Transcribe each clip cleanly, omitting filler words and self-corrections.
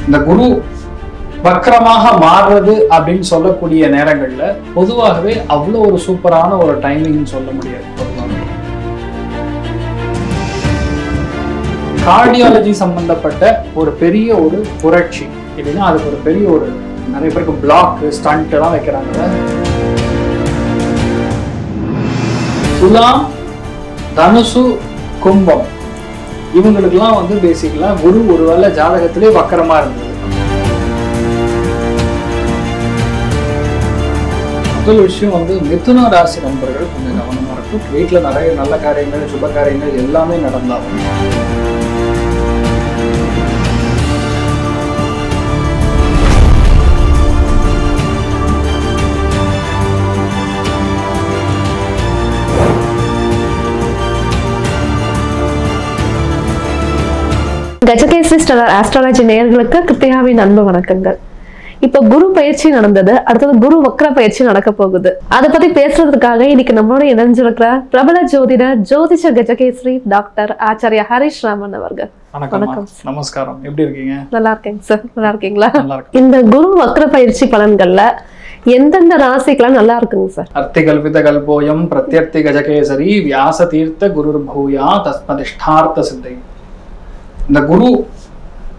இந்த குரு வக்ரமாக மாறுறது அப்படின்னு சொல்லக்கூடிய நேரங்கள்ல பொதுவாகவே அவ்வளோ ஒரு சூப்பரான ஒரு டைமிங் சொல்ல முடியாது. கார்டியாலஜி சம்பந்தப்பட்ட ஒரு பெரிய ஒரு புரட்சி இல்லைன்னா அதுக்கு ஒரு பெரிய ஒரு நிறைய பேருக்கு பிளாக் ஸ்டண்ட் எல்லாம் வைக்கிறாங்க. துலாம், தனுசு, கும்பம் இவங்களுக்கெல்லாம் வந்து பேசிக்கலா குரு ஒருவேளை ஜாதகத்திலே வக்கரமா இருந்தது. முதல் விஷயம் வந்து மிதுன ராசி நண்பர்கள் கொஞ்சம் கவனமா இருக்கும். வீட்டுல நிறைய நல்ல காரியங்கள், சுப காரியங்கள் எல்லாமே நடந்தாலும் கஜகேசரி ஸ்டார் ஆஸ்ட்ராலஜி நேயர்களுக்கு கிருத்திகாவின் அன்பு வணக்கங்கள். இப்ப குரு பயிற்சி நடந்தது, அடுத்தது குரு வக்ர பயிற்சி நடக்க போகுது. அதை பத்தி பேசுறதுக்காக இன்னைக்கு நம்மளோட இணைஞ்சிருக்கிற பிரபல ஜோதிடர் ஜோதிஷ கஜகேசரி டாக்டர் ஆச்சாரியா ஹரிஷ் ராமன் அவர்கள். வணக்கம். நமஸ்காரம். எப்படி இருக்கீங்க? நல்லா இருக்கேங்க சார். நல்லா இருக்கீங்களா? நல்லா இருக்கு. இந்த குரு வக்ர பயிற்சி பலன்கள்ல எந்தெந்த ராசிக்கெல்லாம் நல்லா இருக்குங்க சார்? அர்த்திகல்பித கல்போயம் பிரத்யர்த்தி கஜகேசரி வியாச தீர்த்த குரு பூயா தஸ்மதிஷ்டார்த்த சித்தை. இந்த குரு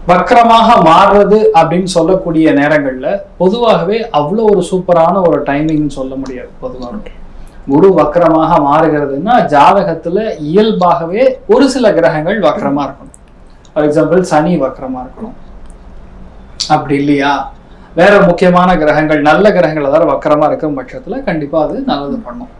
வக்ரமாக மாறுறது அப்படின்னு சொல்லக்கூடிய நேரங்கள்ல பொதுவாகவே அவ்வளோ ஒரு சூப்பரான ஒரு டைமிங் சொல்ல முடியாது. பொதுவாக குரு வக்ரமாக மாறுகிறதுன்னா ஜாதகத்துல இயல்பாகவே ஒரு சில கிரகங்கள் வக்ரமா இருக்கணும். ஃபார் எக்ஸாம்பிள் சனி வக்ரமா இருக்கணும். அப்படி இல்லையா வேற முக்கியமான கிரகங்கள், நல்ல கிரகங்கள் அதாவது வக்ரமா இருக்கும் பட்சத்துல கண்டிப்பா அது நல்லது பண்ணும்.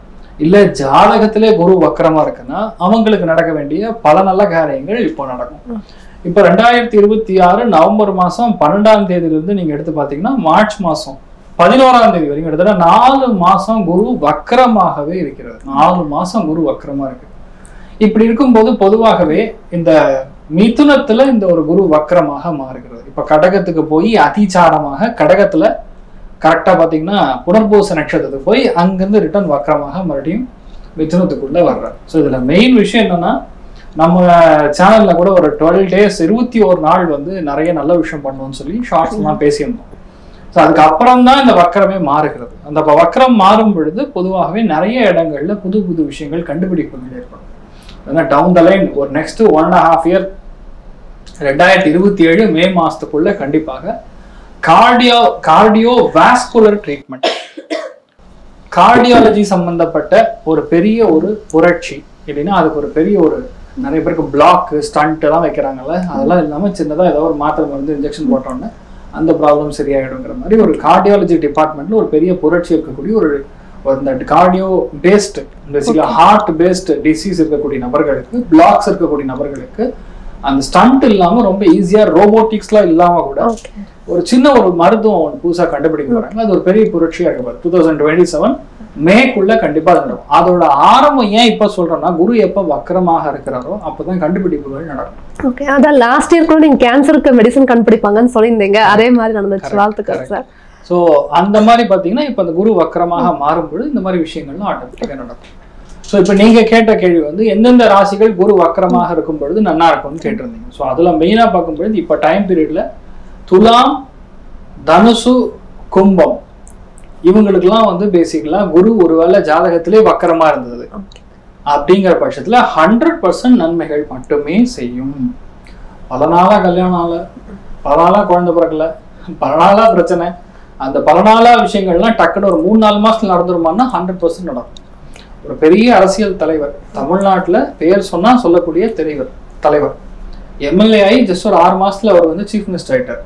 இல்ல ஜாதகத்திலே குரு வக்ரமா இருக்குன்னா அவங்களுக்கு நடக்க வேண்டிய பல நல்ல காரியங்கள் இப்போ நடக்கும். இப்ப 2026 நவம்பர் மாசம் 12ஆம் தேதியிலிருந்து நீங்க எடுத்து பாத்தீங்கன்னா மார்ச் மாசம் 11ஆம் தேதி வரைக்கும் கிட்டத்தட்ட 4 மாசம் குரு வக்ரமாகவே இருக்கிறது. 4 மாசம் குரு வக்ரமா இருக்கு. இப்படி இருக்கும்போது பொதுவாகவே இந்த மிதுனத்துல இந்த ஒரு குரு வக்ரமாக மாறுகிறது. இப்ப கடகத்துக்கு போய் அதிசாரமாக கடகத்துல கரெக்டா பாத்தீங்கன்னா புனர்பூச நட்சத்திரத்துக்கு போய் அங்கிருந்து ரிட்டர்ன் வக்ரமாக மறுபடியும் மிதுனத்துக்குள்ள வர்றாரு. ஸோ இதுல மெயின் விஷயம் என்னன்னா, நம்ம சேனல்ல கூட ஒரு 12 days 21 நாள் வந்து நிறைய நல்ல விஷயம் பண்ணுவோம்னு சொல்லி ஷார்ட்ஸ் எல்லாம் பேசியிருந்தோம். ஸோ அதுக்கப்புறம் தான் இந்த வக்ரமே மாறுகிறது. அந்த வக்ரம் மாறும் பொழுது பொதுவாகவே நிறைய இடங்கள்ல புது புது விஷயங்கள் கண்டுபிடிப்புகள் ஏற்படும். ஏன்னா டவுன் த லைன் ஒரு நெக்ஸ்ட் 1.5 year 2027 மே மாசத்துக்குள்ள கண்டிப்பாக கார்டியோ வாஸ்குலர் ட்ரீட்மெண்ட், கார்டியாலஜி சம்பந்தப்பட்ட ஒரு பெரிய ஒரு புரட்சி இல்லைன்னா அதுக்கு ஒரு பெரிய ஒரு நிறைய பேருக்கு பிளாக் ஸ்டண்ட் எல்லாம் வைக்கிறாங்கல்ல, அதெல்லாம் இல்லாம சின்னதா ஏதோ ஒரு மாத்திரை மருந்து இன்ஜெக்ஷன் போட்டோன்னே அந்த ப்ராப்ளம் சரியாயிடுங்கிற மாதிரி ஒரு கார்டியாலஜி டிபார்ட்மெண்ட்ல ஒரு பெரிய புரட்சி இருக்கக்கூடிய ஒரு இந்த கார்டியோ பேஸ்ட் பேசிக்கலா ஹார்ட் பேஸ்ட் டிசீஸ் இருக்கக்கூடிய நபர்களுக்கு, பிளாக்ஸ் இருக்கக்கூடிய நபர்களுக்கு அந்த ஸ்டண்ட் இல்லாம ரொம்ப ஈஸியா ரோபோட்டிக்ஸ்லாம் இல்லாம கூட ஒரு சின்ன ஒரு மருத்துவம் புதுசா கண்டுபிடிக்க போறாங்க. அது ஒரு பெரிய புரட்சியா இருக்கு. 2027 மேக்குள்ள கண்டிப்பா நடக்கும். அதோட ஆரம்பம் ஏன் இப்ப சொல்றோம்னா, குரு எப்ப வக்ரமாக இருக்கிறாரோ அப்பதான் கண்டுபிடிப்புகள் நடக்கும். ஓகே, அதான் லாஸ்ட் இயர் கூட நீங்க கேன்சருக்கு மெடிசன் கண்டுபிடிப்பாங்கன்னு சொல்லியிருந்தீங்க, அதே மாதிரி நடந்துச்சு. வாழ்த்துக்கள் சார். ஸோ அந்த மாதிரி பாத்தீங்கன்னா இப்ப அந்த குரு வக்ரமாக மாறும்பொழுது இந்த மாதிரி விஷயங்கள்லாம் ஆட்டோமேட்டிக்கா நடக்கும். ஸோ இப்போ நீங்க கேட்ட கேள்வி வந்து எந்தெந்த ராசிகள் குரு வக்ரமாக இருக்கும் பொழுது நல்லா இருக்கும்னு கேட்டிருந்தீங்க. ஸோ அதுல மெயினா பார்க்கும்பொழுது இப்ப டைம் பீரியட்ல துலாம், தனுசு, கும்பம் இவங்களுக்கெல்லாம் வந்து பேசிக்கலா குரு ஒருவேளை ஜாதகத்திலே வக்கரமா இருந்தது அப்படிங்கிற பட்சத்துல 100% நன்மைகள் மட்டுமே செய்யும். பல நாளா கல்யாணம் ஆகல, பல நாளா குழந்தை பிறக்கல, பல நாளா பிரச்சனை, அந்த பல நாளா விஷயங்கள்லாம் டக்குன்னு ஒரு 3-4 மாசத்துல நடந்துருமான்னா 100% நடக்கும். ஒரு பெரிய அரசியல் தலைவர், தமிழ்நாட்டுல பெயர் சொன்னா சொல்லக்கூடிய தலைவர் எம்எல்ஏ ஆகி ஜஸ்ட் ஒரு 6 மாசத்துல அவர் வந்து சீஃப் மினிஸ்டர் ஆயிட்டார்.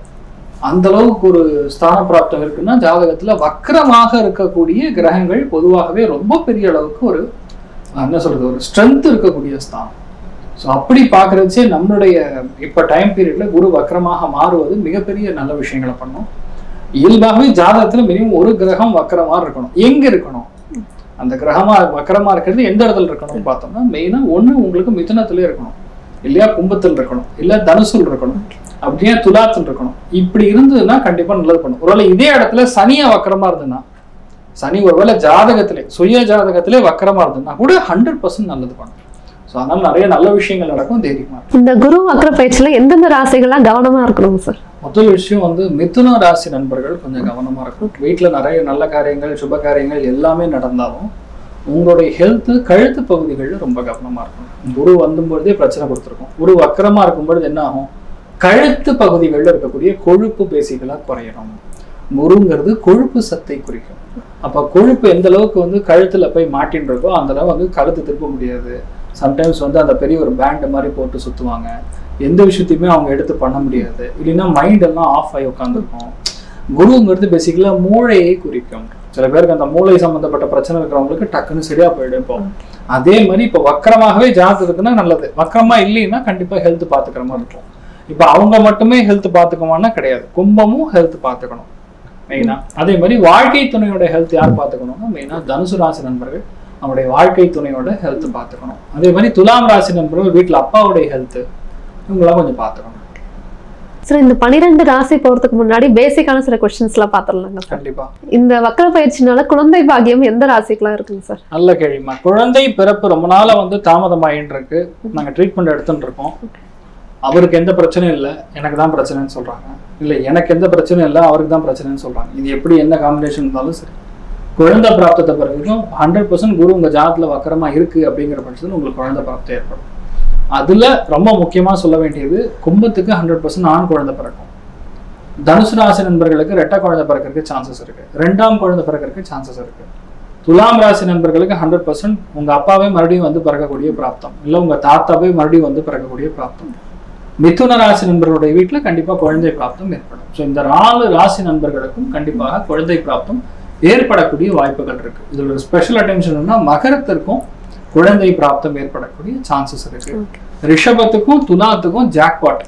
அந்த அளவுக்கு ஒரு ஸ்தான பிராப்தம் இருக்குன்னா ஜாதகத்துல வக்ரமாக இருக்கக்கூடிய கிரகங்கள் பொதுவாகவே ரொம்ப பெரிய அளவுக்கு ஒரு என்ன சொல்றது ஒரு ஸ்ட்ரென்த் இருக்கக்கூடிய ஸ்தானம். ஸோ அப்படி பார்க்கறச்சே நம்மளுடைய இப்ப டைம் பீரியட்ல குரு வக்ரமாக மாறுவது மிகப்பெரிய நல்ல விஷயங்களை பண்ணும். இயல்பாகவே ஜாதகத்துல மினிமம் ஒரு கிரகம் வக்ரமா இருக்கணும். எங்க இருக்கணும் அந்த கிரகமா வக்ரமா இருக்கிறது? எந்த இடத்துல இருக்கணும்னு பார்த்தோம்னா மெயினா ஒண்ணு உங்களுக்கு மிதுனத்திலே இருக்கணும், இல்லையா கும்பத்தில் இருக்கணும், இல்ல தனுசுல் இருக்கணும், அப்படியே துலாத்தில் இருக்கணும். இப்படி இருந்ததுன்னா கண்டிப்பா நல்லது பண்ணும். ஒருவேளை இதே இடத்துல சனியா வக்கரமா இருந்ததுன்னா, சனி ஒருவேளை ஜாதகத்திலே சுய ஜாதகத்திலே வக்கரமா இருந்ததுன்னா கூட 100% நல்லது பண்ணும். ஸோ அதனால நிறைய நல்ல விஷயங்கள் நடக்கும். தைரியமா இந்த குரு வக்ர பயிற்சியில எந்தெந்த ராசிகள்லாம் கவனமா இருக்கணும் சார்? முதல் விஷயம் வந்து மிதுன ராசி நண்பர்கள் கொஞ்சம் கவனமா இருக்கும். வீட்டுல நிறைய நல்ல காரியங்கள் சுப காரியங்கள் எல்லாமே நடந்தாலும் உங்களுடைய ஹெல்த் கழுத்து பகுதிகளில் ரொம்ப கவனமா இருக்கணும். குரு வந்தும்பொழுதே பிரச்சனை கொடுத்துருக்கும். குரு வக்கரமா இருக்கும்பொழுது என்ன ஆகும், கழுத்து பகுதிகளில் இருக்கக்கூடிய கொழுப்பு பேசிகளா குறையணும். குருங்கிறது கொழுப்பு சத்தை குறிக்கும். அப்ப கொழுப்பு எந்த அளவுக்கு வந்து கழுத்துல போய் மாட்டின்னு இருக்கோ அந்த அளவு வந்து கழுத்து திருப்ப முடியாது. சம்டைம்ஸ் வந்து அந்த பெரிய ஒரு பேண்ட் மாதிரி போட்டு சுத்துவாங்க. எந்த விஷயத்தையுமே அவங்க எடுத்து பண்ண முடியாது. இல்லைன்னா மைண்ட் எல்லாம் ஆஃப் ஆகி உட்காந்துருக்கும். குருங்கிறது பேசிக்கலா மூளையை குறிக்கும். சில பேருக்கு அந்த மூளை சம்பந்தப்பட்ட பிரச்சனை இருக்கிறவங்களுக்கு டக்குன்னு சரியா போயிடும். இப்போ அதே மாதிரி இப்போ வக்கரமாகவே ஜாதகம் இருக்குன்னா நல்லது, வக்கரமா இல்லைன்னா கண்டிப்பா ஹெல்த் பாத்துக்கிற மாதிரி இருக்கும். இப்ப அவங்க மட்டுமே ஹெல்த் பாத்துக்குமான்னா கிடையாது, கும்பமும் ஹெல்த் பாத்துக்கணும் மெயினா. அதே மாதிரி வாழ்க்கை துணையோட ஹெல்த் யார் பாத்துக்கணும்னா மெயினா தனுசு ராசி நண்பர்கள் அவருடைய வாழ்க்கை துணையோட ஹெல்த் பாத்துக்கணும். அதே மாதிரி துலாம் ராசி நண்பர்கள் வீட்டுல அப்பாவுடைய ஹெல்த் இவங்களாம் கொஞ்சம் பாத்துக்கணும். சார் இந்த 12 ராசி போறதுக்கு முன்னாடி பேசிக்கான சில கொஸ்டின்ஸ் எல்லாம் பாத்துடலாங்க. கண்டிப்பா. இந்த வக்ர பயிற்சினால குழந்தை பாக்கியம் எந்த ராசிக்கெல்லாம் இருக்குங்க சார்? நல்ல கேள்விமா. குழந்தை பிறப்பு ரொம்ப நாளா வந்து தாமதமாயின்னு இருக்கு. நாங்க ட்ரீட்மெண்ட் எடுத்துட்டு இருக்கோம். அவருக்கு எந்த பிரச்சனையும் இல்லை, எனக்கு தான் பிரச்சனைன்னு சொல்றாங்க. இல்லை எனக்கு எந்த பிரச்சனையும் இல்லை, அவருக்கு தான் பிரச்சனைன்னு சொல்றாங்க. இது எப்படி என்ன காம்பினேஷன் இருந்தாலும் சரி, குழந்தை பிராப்தத்தை பிறகுக்கும் 100% குரு உங்க ஜாதத்துல வக்கரமா இருக்கு அப்படிங்கிற பட்சத்தில் உங்களுக்கு குழந்தை பிராப்தம் ஏற்படும். அதுல ரொம்ப முக்கியமா சொல்ல வேண்டியது, கும்பத்துக்கு 100% ஆண் குழந்தை பிறக்கும். தனுசு ராசி நண்பர்களுக்கு ரெட்டை குழந்தை பிறக்கிறதுக்கு சான்சஸ் இருக்கு, 2ஆம் குழந்தை பிறக்கிறதுக்கு சான்சஸ் இருக்கு. துலாம் ராசி நண்பர்களுக்கு 100% உங்க அப்பாவே மறுபடியும் வந்து பிறக்கக்கூடிய பிராப்தம், இல்ல உங்க தாத்தாவே மறுபடியும் வந்து பிறக்கக்கூடிய பிராப்தம். மிதுன ராசி நண்பர்களுடைய வீட்டுல கண்டிப்பா குழந்தை பிராப்தம் ஏற்படும். ஸோ இந்த 4 ராசி நண்பர்களுக்கும் கண்டிப்பாக குழந்தை பிராப்தம் ஏற்படக்கூடிய வாய்ப்புகள் இருக்கு. இதுல ஒரு ஸ்பெஷல் அட்டென்ஷன் மகரத்திற்கும் குழந்தை பிராப்தம் ஏற்படக்கூடிய சான்சஸ் இருக்கு. ரிஷபத்துக்கும் துலாத்துக்கும் ஜாக்பாட்.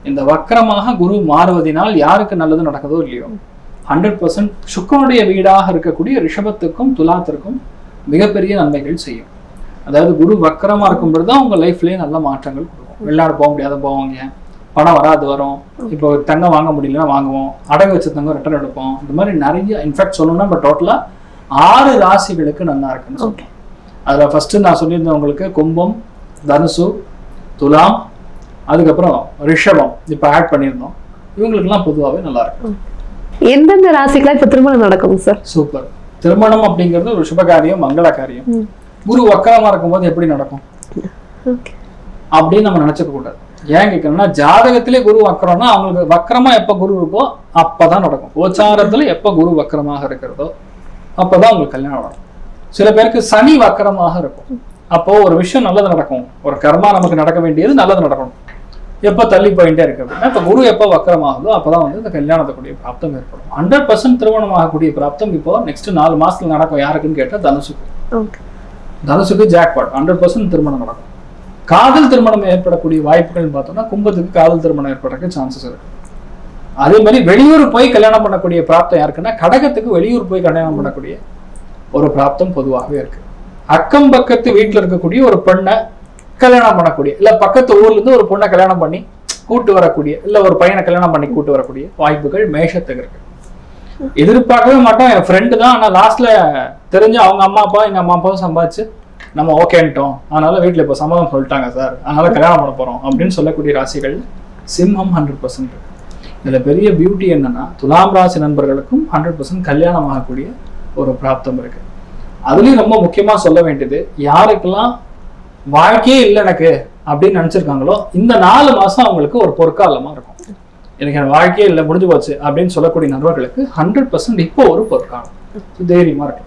இந்த வக்கரமாக குரு மாறுவதனால் யாருக்கு நல்லது நடக்குதோ இல்லையோ 100% சுக்கரனுடைய வீடாக இருக்கக்கூடிய ரிஷபத்துக்கும் துலாத்திற்கும் மிகப்பெரிய நன்மைகள் செய்யும். அதாவது குரு வக்கரமா இருக்கும் பொழுதுதான் உங்க லைஃப்லயே நல்ல மாற்றங்கள் கொடுக்கும். வெளிநாடு போக முடியாத போவாங்க, பணம் வராது வரும். இப்போ தங்கம் வாங்க முடியலன்னா வாங்குவோம், அடகு வச்ச தங்கம் ரிட்டர்ன் எடுப்போம். இந்த மாதிரி நிறைய இன்ஃபேக்ட் சொல்லணும்னா இப்போ டோட்டலா 6 ராசிகளுக்கு நல்லா இருக்குன்னு சொல்றேன். அதுல ஃபர்ஸ்ட் நான் சொல்லியிருந்தேன் உங்களுக்கு கும்பம், தனுசு, துலாம், அதுக்கப்புறம் ரிஷபம் இப்ப ஆட் பண்ணியிருந்தோம். இவங்களுக்குலாம் பொதுவாகவே நல்லா இருக்கும். எந்தெந்த ராசிக்கெல்லாம் இப்ப திருமணம் நடக்கும் சார்? சூப்பர். திருமணம் அப்படிங்கிறது ஒரு சுபகாரியம், மங்கள காரியம். குரு வக்கரமா இருக்கும்போது எப்படி நடக்கும் அப்படின்னு நம்ம நினைச்சுக்க கூடாது. ஏன் கேட்கணும்னா ஜாதகத்திலே குரு வக்கரம்னா அவங்களுக்கு வக்கரமா எப்ப குரு இருக்கோ அப்பதான் நடக்கும். கோச்சாரத்துல எப்ப குரு வக்கரமாக இருக்கிறதோ அப்பதான் உங்களுக்கு கல்யாணம் நடக்கும். சில பேருக்கு சனி வக்கரமாக இருக்கும். அப்போ ஒரு விஷயம் நல்லது நடக்கும், ஒரு கர்மா நமக்கு நடக்க வேண்டியது நல்லது நடக்கணும். எப்ப தள்ளி போயிட்டே இருக்கு அப்படின்னா இப்ப குரு எப்ப வக்கரமாகுதோ அப்பதான் வந்து இந்த கல்யாணத்துக்குரிய பிராப்தம் ஏற்படும். 100% திருமணம் ஆகக்கூடிய பிராப்தம் இப்போ நெக்ஸ்ட் 4 மாசத்துல நடக்கும். யாருக்குன்னு கேட்டா தனுசுக்கு. தனுசுக்கு ஜாக்பாட் 100% திருமணம் நடக்கும். காதல் திருமணம் ஏற்படக்கூடிய வாய்ப்புகள் பார்த்தோம்னா கும்பத்துக்கு காதல் திருமணம் ஏற்படுறதுக்கு சான்சஸ் இருக்கு. அதே மாதிரி வெளியூர் போய் கல்யாணம் பண்ணக்கூடிய பிராப்தம் யாருக்குன்னா கடகத்துக்கு வெளியூர் போய் கல்யாணம் பண்ணக்கூடிய ஒரு பிராப்தம் பொதுவாகவே இருக்கு. அக்கம் பக்கத்து வீட்டுல இருக்கக்கூடிய ஒரு பெண்ணை கல்யாணம் பண்ணக்கூடிய, இல்ல பக்கத்து ஊர்ல இருந்து ஒரு பொண்ணை கல்யாணம் பண்ணி கூட்டு வரக்கூடிய, இல்ல ஒரு பையனை கல்யாணம் பண்ணி கூட்டு வரக்கூடிய வாய்ப்புகள் மேஷத்துக்கு இருக்கு. எதிர்பார்க்கவே மாட்டோம், என் ஃப்ரெண்டு தான், ஆனா லாஸ்ட்ல தெரிஞ்சு அவங்க அம்மா அப்பா எங்க அம்மா அப்பாவும் சம்பாதிச்சு நம்ம ஓகேன்ட்டோம், அதனால வீட்டுல இப்ப சம்மதம் சொல்லிட்டாங்க சார், அதனால கல்யாணம் பண்ண போறோம் அப்படின்னு சொல்லக்கூடிய ராசிகள் சிம்மம் 100% இருக்கு. இதுல பெரிய பியூட்டி என்னன்னா துலாம் ராசி நண்பர்களுக்கும் 100% கல்யாணம் ஆகக்கூடிய ஒரு பிராப்தம் இருக்கு. அதுலயும் ரொம்ப முக்கியமா சொல்ல வேண்டியது, யாருக்கெல்லாம் வாழ்க்கையே இல்லை எனக்கு அப்படின்னு நினைச்சிருக்காங்களோ இந்த 4 மாசம் அவங்களுக்கு ஒரு பொற்காலமா இருக்கும். எனக்கு என் வாழ்க்கையே இல்லை முடிஞ்சு போச்சு அப்படின்னு சொல்லக்கூடிய நண்பர்களுக்கு 100% இப்போ ஒரு பொற்காலம், தைரியமா இருக்கும்.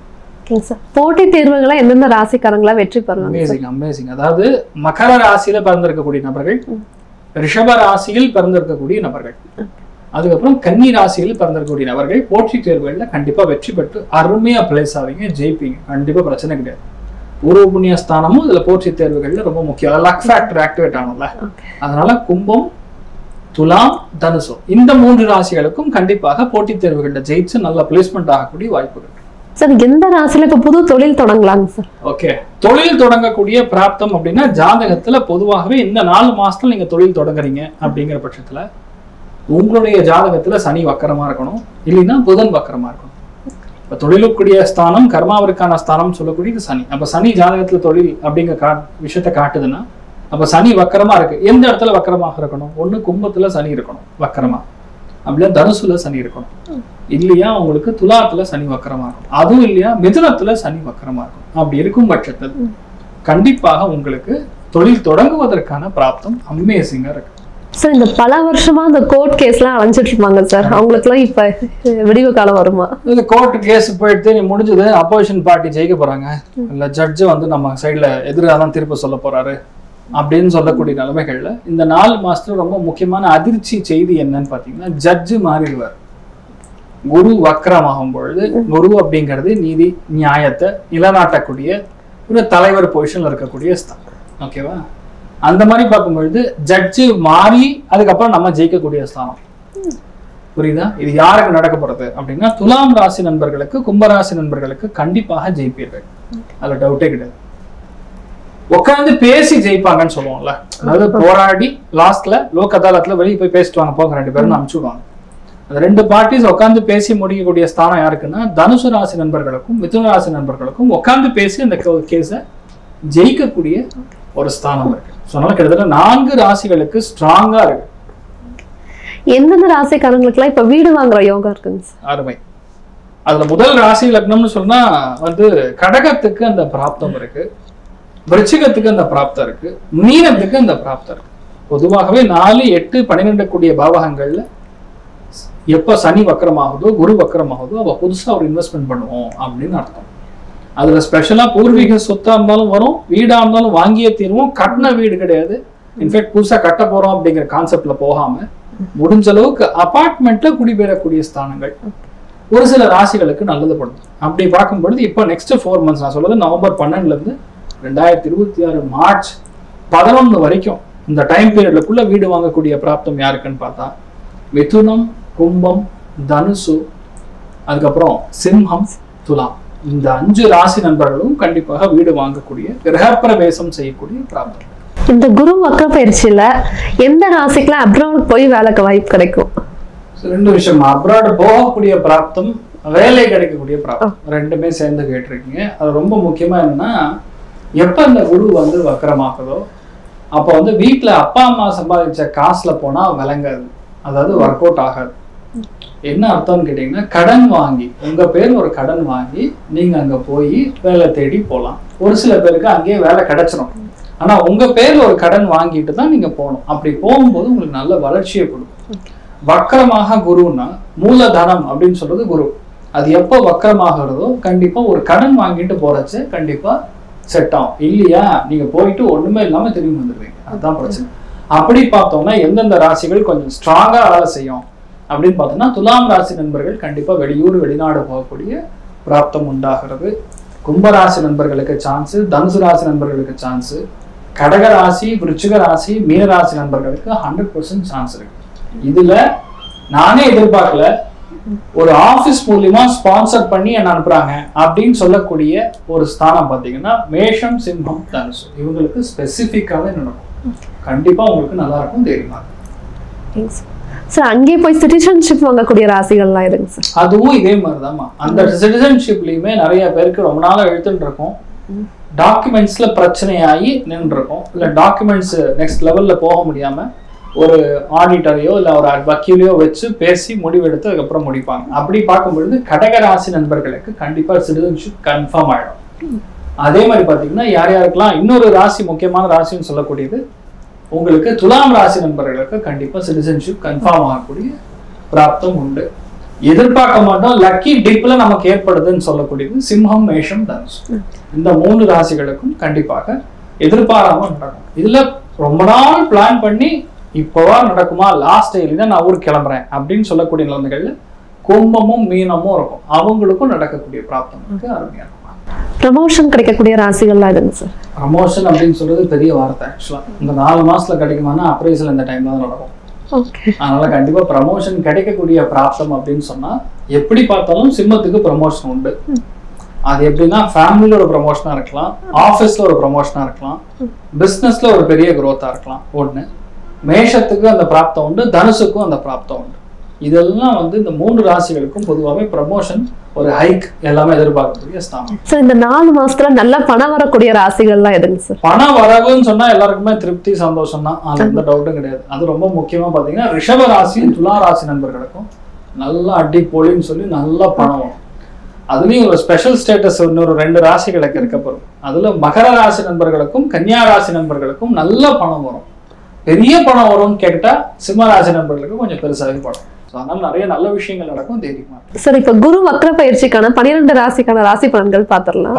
போட்டி தேர்வுகளை எந்தெந்த ராசிக்காரங்களா வெற்றி பெறுவாங்க? Amazing amazing. அதாவது மகர ராசியில பிறந்திருக்கக்கூடிய நபர்கள், ரிஷப ராசியில் பிறந்திருக்கக்கூடிய நபர்கள், அதுக்கப்புறம் கன்னி ராசியில் பிறந்திருக்கக்கூடிய நபர்கள் போட்டி தேர்வுகள்ல கண்டிப்பா வெற்றி பெற்று அருமையா பிளேஸ் ஆவீங்க, ஜெயிப்பீங்க. கண்டிப்பா பிரச்சனை கிடையாது. பூர்வ புண்ணிய ஸ்தானமும் இதுல போட்டி தேர்வுகள்ல ரொம்ப முக்கியம். லக் ஃபேக்டர் ஆக்டிவேட் ஆகணும்ல. அதனால கும்பம், துலாம், தனுசு இந்த 3 ராசிகளுக்கும் கண்டிப்பாக போட்டி தேர்வுகள்ல ஜெயிச்சு நல்ல பிளேஸ்மெண்ட் ஆகக்கூடிய வாய்ப்புகள். சார் எந்த ராசியில இப்ப புது தொழில் தொடங்கலாங்க சார்? ஓகே, தொழில் தொடங்கக்கூடிய பிராப்தம் அப்படின்னா ஜாதகத்துல பொதுவாகவே இந்த 4 மாசத்துல நீங்க தொழில் தொடங்குறீங்க அப்படிங்கிற பட்சத்துல உங்களுடைய ஜாதகத்துல சனி வக்கரமா இருக்கணும், இல்லைன்னா புதன் வக்கரமா இருக்கணும். இப்ப தொழிலுக்குரிய ஸ்தானம் கர்மாவிற்கான ஸ்தானம் சொல்லக்கூடியது சனி. அப்ப சனி ஜாதகத்துல தொழில் அப்படிங்கிற விஷயத்த காட்டுதுன்னா அப்ப சனி வக்கரமா இருக்கு. எந்த இடத்துல வக்கரமாக இருக்கணும்? ஒண்ணு கும்பத்துல சனி இருக்கணும் வக்கரமா, அப்படின்னா தனுசுல சனி இருக்கணும், இல்லையா உங்களுக்கு துலாத்துல சனி வக்கரமா இருக்கும், அதுவும் இல்லையா மிதுனத்துல சனி வக்கரமா இருக்கும். அப்படி இருக்கும் பட்சத்தில் கண்டிப்பாக உங்களுக்கு தொழில் தொடங்குவதற்கான பிராப்தம் அமேசிங்கா இருக்கு. சார் இந்த பல வருஷமா இந்த கோர்ட் கேஸ்லாம் அலைஞ்சிட்டு இருப்பாங்க சார், அவங்களுக்குலாம் இப்ப விடிவு காலம் வருமா? இந்த கோர்ட் கேஸ் போயிட்டு நீ முடிஞ்சது அப்போசிஷன் பார்ட்டி ஜெயிக்க போறாங்க, இல்ல ஜட்ஜு வந்து நம்ம சைட்ல எதிராக தான் தீர்ப்பு சொல்ல போறாரு அப்படின்னு சொல்லக்கூடிய நிலைமைகள்ல இந்த 4 மாசத்துல ரொம்ப முக்கியமான அதிர்ச்சி செய்தி என்னன்னு பாத்தீங்கன்னா, ஜட்ஜு மாறிடுவார். குரு வக்கரமாகும் பொழுது, குரு அப்படிங்கிறது நீதி நியாயத்தை நிலநாட்டக்கூடிய ஒரு தலைவர் பொசிஷன்ல இருக்கக்கூடிய ஸ்தானம். ஓகேவா? அந்த மாதிரி பார்க்கும்பொழுது ஜட்ஜு மாறி அதுக்கப்புறம் நம்ம ஜெயிக்கக்கூடிய ஸ்தானம். புரியுதா? இது யாருக்கு நடக்க போறது அப்படின்னா, துலாம் ராசி நண்பர்களுக்கு, கும்பராசி நண்பர்களுக்கு கண்டிப்பாக ஜெயிப்பீர்கள், அதுல டவுட்டே கிடையாது. உட்காந்து பேசி ஜெயிப்பாங்கன்னு சொல்லுவோம்ல, அதாவது போராடி லாஸ்ட்ல லோக் அதாலத்துல வெளியே போய் பேசிட்டு வாங்க போங்க 2 பேரும் அனுப்பிச்சுடுவாங்க. அந்த 2 பார்ட்டிஸ் உட்காந்து பேசி முடிக்கக்கூடிய ஸ்தானம் யாருக்குன்னா, தனுசு ராசி நண்பர்களுக்கும் மிதுன ராசி நண்பர்களுக்கும் உட்காந்து பேசி அந்த கேஸை ஜெயிக்கக்கூடிய ஒரு ஸ்தானம் இருக்கு. அதனால கிட்டத்தட்ட 4 ராசிகளுக்கு ஸ்ட்ராங்கா இருக்கு. எந்தெந்த ராசிக்காரங்களுக்குலாம் இப்ப வீடு வாங்குற யோகா இருக்குங்க சார்? அருமை. அதுல முதல் ராசி லக்னம்னு சொன்னா வந்து கடகத்துக்கு அந்த பிராப்தம் இருக்கு, விருச்சிகத்துக்கு அந்த பிராப்தம் இருக்கு, மீனத்துக்கு அந்த பிராப்தம் இருக்கு. பொதுவாகவே 4, 8, 12 கூடிய பாவகங்கள்ல எப்ப சனி வக்கரமாகுதோ குரு வக்கரமாகுதோ அவ புதுசா ஒரு இன்வெஸ்ட்மெண்ட் பண்ணுவோம் அப்படின்னு அர்த்தம். அதுல ஸ்பெஷலா பூர்வீக சொத்தா இருந்தாலும் வரும், வீடா இருந்தாலும் வாங்கியே தீர்வோம். கட்டின வீடு கிடையாது, இன்ஃபேக்ட் புதுசா கட்ட போறோம் அப்படிங்கிற கான்செப்ட்ல போகாம முடிஞ்ச அளவுக்கு அபார்ட்மெண்ட்ல குடிபெறக்கூடிய ஸ்தானங்கள் ஒரு சில ராசிகளுக்கு நல்லது படுது. அப்படி பார்க்கும்பொழுது இப்போ நெக்ஸ்ட் 4 மந்த்ஸ், நான் சொல்றது நவம்பர் 12ல இருந்து 2026 மார்ச் 11 வரைக்கும் இந்த டைம் பீரியட்லக்குள்ள வீடு வாங்கக்கூடிய பிராப்தம் யாருக்குன்னு பார்த்தா, மிதுனம், கும்பம், தனுசு, அதுக்கப்புறம் சிம்மம், துலாம், இந்த 5 ராசி நண்பர்களும் கண்டிப்பாக வீடு வாங்கக்கூடிய கிரகப்பிரவேசம் செய்யக்கூடிய பிராப்தம். இந்த குரு வக்ர பயிற்சியில எந்த ராசிக்குலாம் அப்ராட் போய் வேலைக்கு வாய்ப்பு கிடைக்கும்? 2 விஷயம், அப்ராட் போகக்கூடிய பிராப்தம், வேலை கிடைக்கக்கூடிய பிராப்தம், ரெண்டுமே சேர்ந்து கேட்டிருக்கீங்க. அது ரொம்ப முக்கியமா என்னன்னா, எப்ப இந்த குரு வந்து வக்கரமாகுதோ அப்ப வந்து வீட்டுல அப்பா அம்மா சம்பாதிச்ச காசுல போனா விளங்காது, அதாவது ஒர்க் அவுட் ஆகாது. என்ன அர்த்தம்னு கேட்டீங்கன்னா, கடன் வாங்கி உங்க பேர் ஒரு கடன் வாங்கி நீங்க அங்க போய் வேலை தேடி போகலாம். ஒரு சில பேருக்கு அங்கேயே வேலை கிடைச்சிடும், ஆனா உங்க பேர்ல ஒரு கடன் வாங்கிட்டு தான் நீங்க போகணும். அப்படி போகும்போது உங்களுக்கு நல்ல வளர்ச்சியை கொடுக்கும். வக்கரமாக குருன்னா மூலதனம் அப்படின்னு சொல்றது குரு. அது எப்போ வக்கரமாகிறதோ கண்டிப்பா ஒரு கடன் வாங்கிட்டு போறச்சு கண்டிப்பா செட் ஆகும். இல்லையா நீங்க போயிட்டு ஒண்ணுமே இல்லாம திரும்பி வந்துடுவீங்க, அதுதான் பிரச்சனை. அப்படி பார்த்தோம்னா எந்தெந்த ராசிகள் கொஞ்சம் ஸ்ட்ராங்கா வேலை செய்யும் அப்படின்னு பார்த்தோம்னா, துலாம் ராசி நண்பர்கள் கண்டிப்பா வெளியூர் வெளிநாடு போகக்கூடிய பிராப்தம் உண்டாகிறது. கும்பராசி நண்பர்களுக்கு சான்ஸ், தனுசு ராசி நண்பர்களுக்கு சான்ஸ், கடக ராசி, விருச்சிக ராசி, மீனராசி நண்பர்களுக்கு 100% சான்ஸ் இருக்கு. இதுல நானே எதிர்பார்க்கல, ஒரு ஆபீஸ் மூலியமா ஸ்பான்சர் பண்ணி என்ன அனுப்புறாங்க அப்படின்னு சொல்லக்கூடிய ஒரு ஸ்தானம் பாத்தீங்கன்னா மேஷம், சிம்மம், தனுசு, இவங்களுக்கு ஸ்பெசிபிக்காவே நடக்கும். கண்டிப்பா உங்களுக்கு நல்லா இருக்கும், தெரியுமா? சார் அங்கே போய் சிட்டிசன்ஷிப் வாங்கக்கூடிய ராசிகள்லாம் இருக்கு சார். அதுவும் இதே மாதிரிதான்மா. அந்த சிட்டிசன்ஷிப்லயுமே நிறைய பேருக்கு ரொம்ப நாளா எழுத்துட்டு இருக்கும், டாக்குமெண்ட்ஸ்ல பிரச்சனையாகி நின்று இருக்கும், இல்ல டாக்குமெண்ட்ஸ் நெக்ஸ்ட் லெவல்ல போக முடியாம ஒரு ஆடிட்டரையோ இல்ல ஒரு வக்கீலையோ வச்சு பேசி முடிவெடுத்து அதுக்கப்புறம் முடிப்பாங்க. அப்படி பார்க்கும்பொழுது கடகராசி நண்பர்களுக்கு கண்டிப்பா சிட்டிசன்ஷிப் கன்ஃபார்ம் ஆயிடும். அதே மாதிரி பாத்தீங்கன்னா யார் யாருக்கெல்லாம் இன்னொரு ராசி முக்கியமான ராசின்னு சொல்லக்கூடியது உங்களுக்கு துலாம் ராசி நண்பர்களுக்கு கண்டிப்பா சிட்டிசன்ஷிப் கன்ஃபார்ம் ஆகக்கூடிய பிராப்தம் உண்டு. எதிர்பார்க்க மாட்டோம், லக்கி டிப்ல நமக்கு ஏற்படுதுன்னு சொல்லக்கூடியது சிம்மம், மேஷம், தனுசு, இந்த 3 ராசிகளுக்கும் கண்டிப்பாக எதிர்பாராம நடக்கும். இதுல ரொம்ப நாள் பிளான் பண்ணி இப்போவா நடக்குமா, லாஸ்ட் டேல நான் ஊருக்கு கிளம்புறேன் அப்படின்னு சொல்லக்கூடிய நிலைமைகள்ல கும்பமும் மீனமும் இருக்கும், அவங்களுக்கும் நடக்கக்கூடிய பிராப்தம் இருக்கு. அருமையா இருக்கும். ப்ரமோஷன் கிடைக்கக்கூடிய ராசிகள்லாம் இதுங்க சார். ப்ரமோஷன் அப்படின்னு சொல்றது பெரிய வார்த்தை. ஆக்சுவலா இந்த 4 மாசத்துல கிடைக்குமானா அப்ரைசல் இந்த டைம்ல தான் நடக்கும். அதனால கண்டிப்பா ப்ரமோஷன் கிடைக்கக்கூடிய பிராப்தம் அப்படின்னு சொன்னா, எப்படி பார்த்தாலும் சிம்மத்துக்கு ப்ரமோஷன் உண்டு. அது எப்படின்னா ஃபேமிலியில ஒரு ப்ரமோஷனா இருக்கலாம், ஆஃபீஸ்ல ஒரு ப்ரமோஷனா இருக்கலாம், பிசினஸ்ல ஒரு பெரிய growth-ஆ இருக்கலாம். ஒண்ணு மேஷத்துக்கு அந்த பிராப்தம் உண்டு, தனுசுக்கும் அந்த பிராப்தம் உண்டு. இதெல்லாம் வந்து இந்த 3 ராசிகளுக்கும் பொதுவாகவே ப்ரமோஷன், ஒரு ஹைக் எல்லாமே எதிர்பார்க்கக்கூடிய ஸ்தானம். சார் இந்த 4 மாசத்துல நல்லா பணம் வரக்கூடிய ராசிகள்லாம் எதுங்க சார்? பண வரவுன்னு சொன்னா எல்லாருக்குமே திருப்தி, சந்தோஷம் தான், அது எந்த டவுட்டும் கிடையாது. அது ரொம்ப முக்கியமா பாத்தீங்கன்னா ரிஷப ராசி, துலா ராசி நண்பர்களுக்கும் நல்லா அடிப்பொழின்னு சொல்லி நல்லா பணம் வரும். அதுலயும் ஒரு ஸ்பெஷல் ஸ்டேட்டஸ் இன்னொரு 2 ராசிகளுக்கு இருக்கப்படும். அதுல மகர ராசி நண்பர்களுக்கும் கன்னியா ராசி நண்பர்களுக்கும் நல்ல பணம் வரும். பெரிய பணம் வரும்னு கேட்டா சிம்ம ராசி நண்பர்களுக்கு கொஞ்சம் பெருசாகவே படம். அதனால நிறைய நல்ல விஷயங்கள் நடக்கும், தைரியமா. சார் இப்ப குரு வக்ர பயிற்சிக்கான 12 ராசிக்கான ராசி பலன்கள் பார்த்திடலாம்.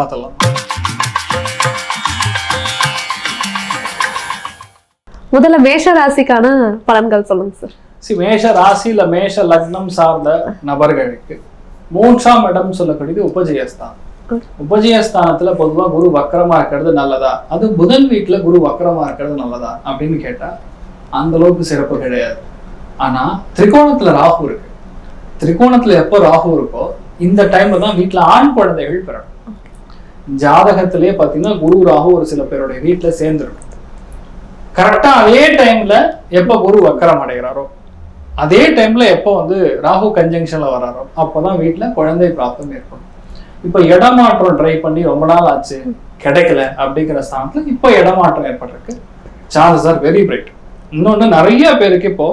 முதல்ல மேஷ ராசிக்கான பலன்கள் சொல்லுங்க சார். மேஷ ராசி இல்ல மேஷ லக்னம் சார்ந்த நபர்களுக்கு 3ஆம் இடம் சொல்லக்கூடியது உபஜயஸ்தானம். உபஜயஸ்தானத்துல பொதுவா குரு வக்கரமா இருக்கிறது நல்லதா, அது புதன் வீட்டுல குரு வக்கரமா இருக்கிறது நல்லதா அப்படின்னு கேட்டா அந்த அளவுக்கு சிறப்பு கிடையாது. ஆனா திரிகோணத்துல ராகு இருக்கு. திரிகோணத்துல எப்போ ராகு இருக்கோ இந்த டைம்ல தான் வீட்டுல ஆண் குழந்தைகள் பிறக்கும். ஜாதகத்திலேயே பாத்தீங்கன்னா குரு ராகு ஒரு சில பேருடைய வீட்டுல சேர்ந்துருக்கும். கரெக்டா அதே டைம்ல எப்ப குரு வக்கரம் அடைகிறாரோ, அதே டைம்ல எப்போ வந்து ராகு கன்ஜங்ஷன்ல வராரோ அப்பதான் வீட்டுல குழந்தை பிராப்தம் ஏற்படும். இப்ப இடமாற்றம் ட்ரை பண்ணி ரொம்ப நாள் ஆச்சு, கிடைக்கல அப்படிங்கிற ஸ்தானத்துல இப்ப இடமாற்றம் ஏற்பட்டிருக்கு. Chances are very bright. இன்னொன்னு நிறைய பேருக்கு இப்போ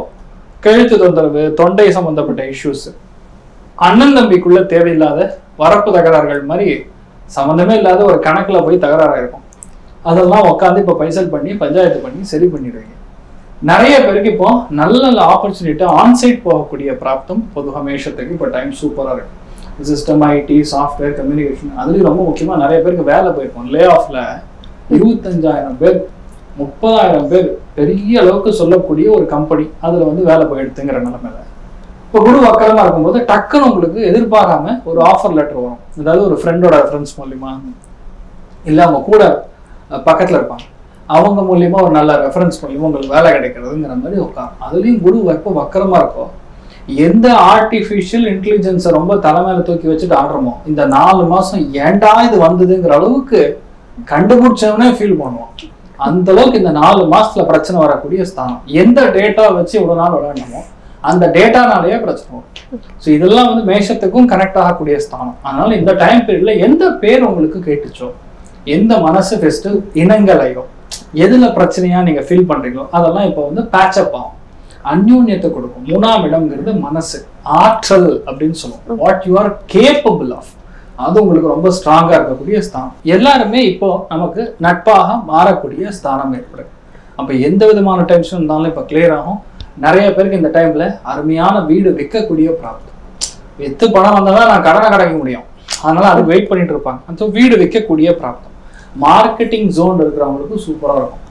கழுத்து தொந்தரவு, தொண்டை சம்பந்தப்பட்ட இஷ்யூஸ், அண்ணன் தம்பிக்குள்ள தேவையில்லாத வரப்பு தகராறுகள் மாதிரி சம்பந்தமே இல்லாத ஒரு கணக்குல போய் தகராறு இருக்கும். அதெல்லாம் உட்காந்து இப்ப பைசல் பண்ணி பஞ்சாயத்து பண்ணி சரி பண்ணிடுவீங்க. நிறைய பேருக்கு இப்போ நல்ல நல்ல ஆப்பர்ச்சுனிட்டி ஆன்சைட் போகக்கூடிய பிராப்தம் பொதுவாக மேஷத்துக்கு இப்போ டைம் சூப்பரா இருக்கு. சிஸ்டம், ஐடி, சாஃப்ட்வேர், கம்யூனிகேஷன், அதுலயும் ரொம்ப முக்கியமா நிறைய பேருக்கு வேலை போயிருக்கும். லே ஆஃப்ல 25,000 பேர் 30,000 பேர் பெரிய அளவுக்கு சொல்லக்கூடிய ஒரு கம்பெனி அதுல வந்து வேலை போயிடுத்துங்கிற நிலைமையில இப்போ குரு வக்கரமா இருக்கும்போது டக்குன்னு உங்களுக்கு எதிர்பாராம ஒரு ஆஃபர் லெட்டர் வரும். அதாவது ஒரு ஃப்ரெண்டோட ரெஃபரன்ஸ் மூலியமா இல்லை அவங்க கூட பக்கத்துல இருப்பாங்க, அவங்க மூலியமா ஒரு நல்ல ரெஃபரன்ஸ் மூலியமா உங்களுக்கு வேலை கிடைக்கிறதுங்கிற மாதிரி உட்காரும். அதுலயும் குரு எப்போ வக்கரமா இருக்கோ எந்த ஆர்டிஃபிஷியல் இன்டெலிஜென்ஸை ரொம்ப தலைமையில தூக்கி வச்சுட்டு ஆடுறோமோ இந்த 4 மாசம் ஏண்டா இது வந்ததுங்கிற அளவுக்கு கண்டுபிடிச்சவனே ஃபீல் பண்ணுவோம். அந்த அளவுக்கு இந்த 4 மாசத்துல பிரச்சனை வரக்கூடிய ஸ்தானம். எந்த டேட்டா வச்சு இவ்வளவு நாள் விளையாடணுமோ அந்த டேட்டானாலேயே பிரச்சனை வரும். ஸோ இதெல்லாம் வந்து மேஷத்துக்கும் கனெக்ட் ஆகக்கூடிய ஸ்தானம். அதனால இந்த டைம் பீரியட்ல எந்த பேர் உங்களுக்கு கேட்டுச்சோ, எந்த மனசு ஃபெஸ்ட் இனங்களையோ, எதுல பிரச்சனையா நீங்க ஃபீல் பண்றீங்களோ அதெல்லாம் இப்போ வந்து பேட்சப் ஆகும், அந்யோன்யத்தை கொடுக்கும். 3ஆம் இடம்ங்கிறது மனசு, ஆற்றல் அப்படின்னு சொல்லுவோம். What you are capable of, அது உங்களுக்கு ரொம்ப ஸ்ட்ராங்கா இருக்கக்கூடிய ஸ்தானம். எல்லாருமே இப்போ நமக்கு நட்பாக மாறக்கூடிய ஸ்தானம் ஏற்படும். அப்ப எந்த விதமான டென்ஷன் இருந்தாலும் இப்ப கிளியர் ஆகும். நிறைய பேருக்கு இந்த டைம்ல அருமையான வீடு விற்கக்கூடிய பிராப்தம். வித்து பணம் வந்தாதான் நான் கடனை கிடைக்க முடியும், அதனால அதுக்கு வெயிட் பண்ணிட்டு இருப்பாங்க. அந்த வீடு விற்கக்கூடிய பிராப்தம். மார்க்கெட்டிங் ஜோன் இருக்கிறவங்களுக்கு சூப்பரா இருக்கும்.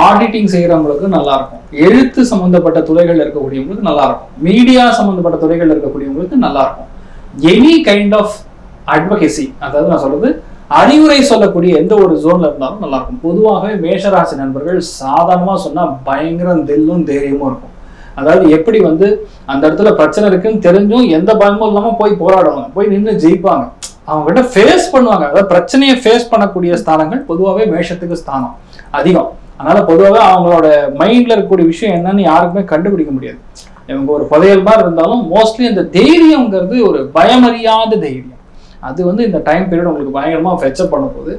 ஆடிட்டிங் செய்யறவங்களுக்கு நல்லா இருக்கும். எழுத்து சம்பந்தப்பட்ட துறைகள் இருக்கக்கூடியவங்களுக்கு நல்லா இருக்கும். மீடியா சம்பந்தப்பட்ட துறைகள் இருக்கக்கூடியவங்களுக்கு நல்லா இருக்கும். எனி கைண்ட் ஆஃப் அட்வொகேசி, அதாவது நான் சொல்றது அறிவுரை சொல்லக்கூடிய எந்த ஒரு ஜோன்ல இருந்தாலும் நல்லா இருக்கும். பொதுவாகவே மேஷராசி நண்பர்கள் சாதாரணமா சொன்னா பயங்கர தெல்லும் தைரியமும் இருக்கும். அதாவது எப்படி வந்து அந்த இடத்துல பிரச்சனை இருக்குன்னு தெரிஞ்சும் எந்த பயமும் இல்லாம போய் போராடுவாங்க, போய் நின்று ஜெயிப்பாங்க, அவங்க கிட்ட ஃபேஸ் பண்ணுவாங்க. அதாவது பிரச்சனையை ஃபேஸ் பண்ணக்கூடிய ஸ்தானங்கள் பொதுவாகவே மேஷத்துக்கு ஸ்தானம் அதிகம். அதனால பொதுவாகவே அவங்களோட மைண்ட்ல இருக்கக்கூடிய விஷயம் என்னன்னு யாருக்குமே கண்டுபிடிக்க முடியாது. இவங்க ஒரு புதையல் மாதிரி இருந்தாலும் மோஸ்ட்லி அந்த தைரியம்ங்கிறது ஒரு பயமறியாத தைரியம். அது வந்து இந்த டைம் பீரியட் உங்களுக்கு பயங்கரமா ஃபெச்சப் பண்ண போது.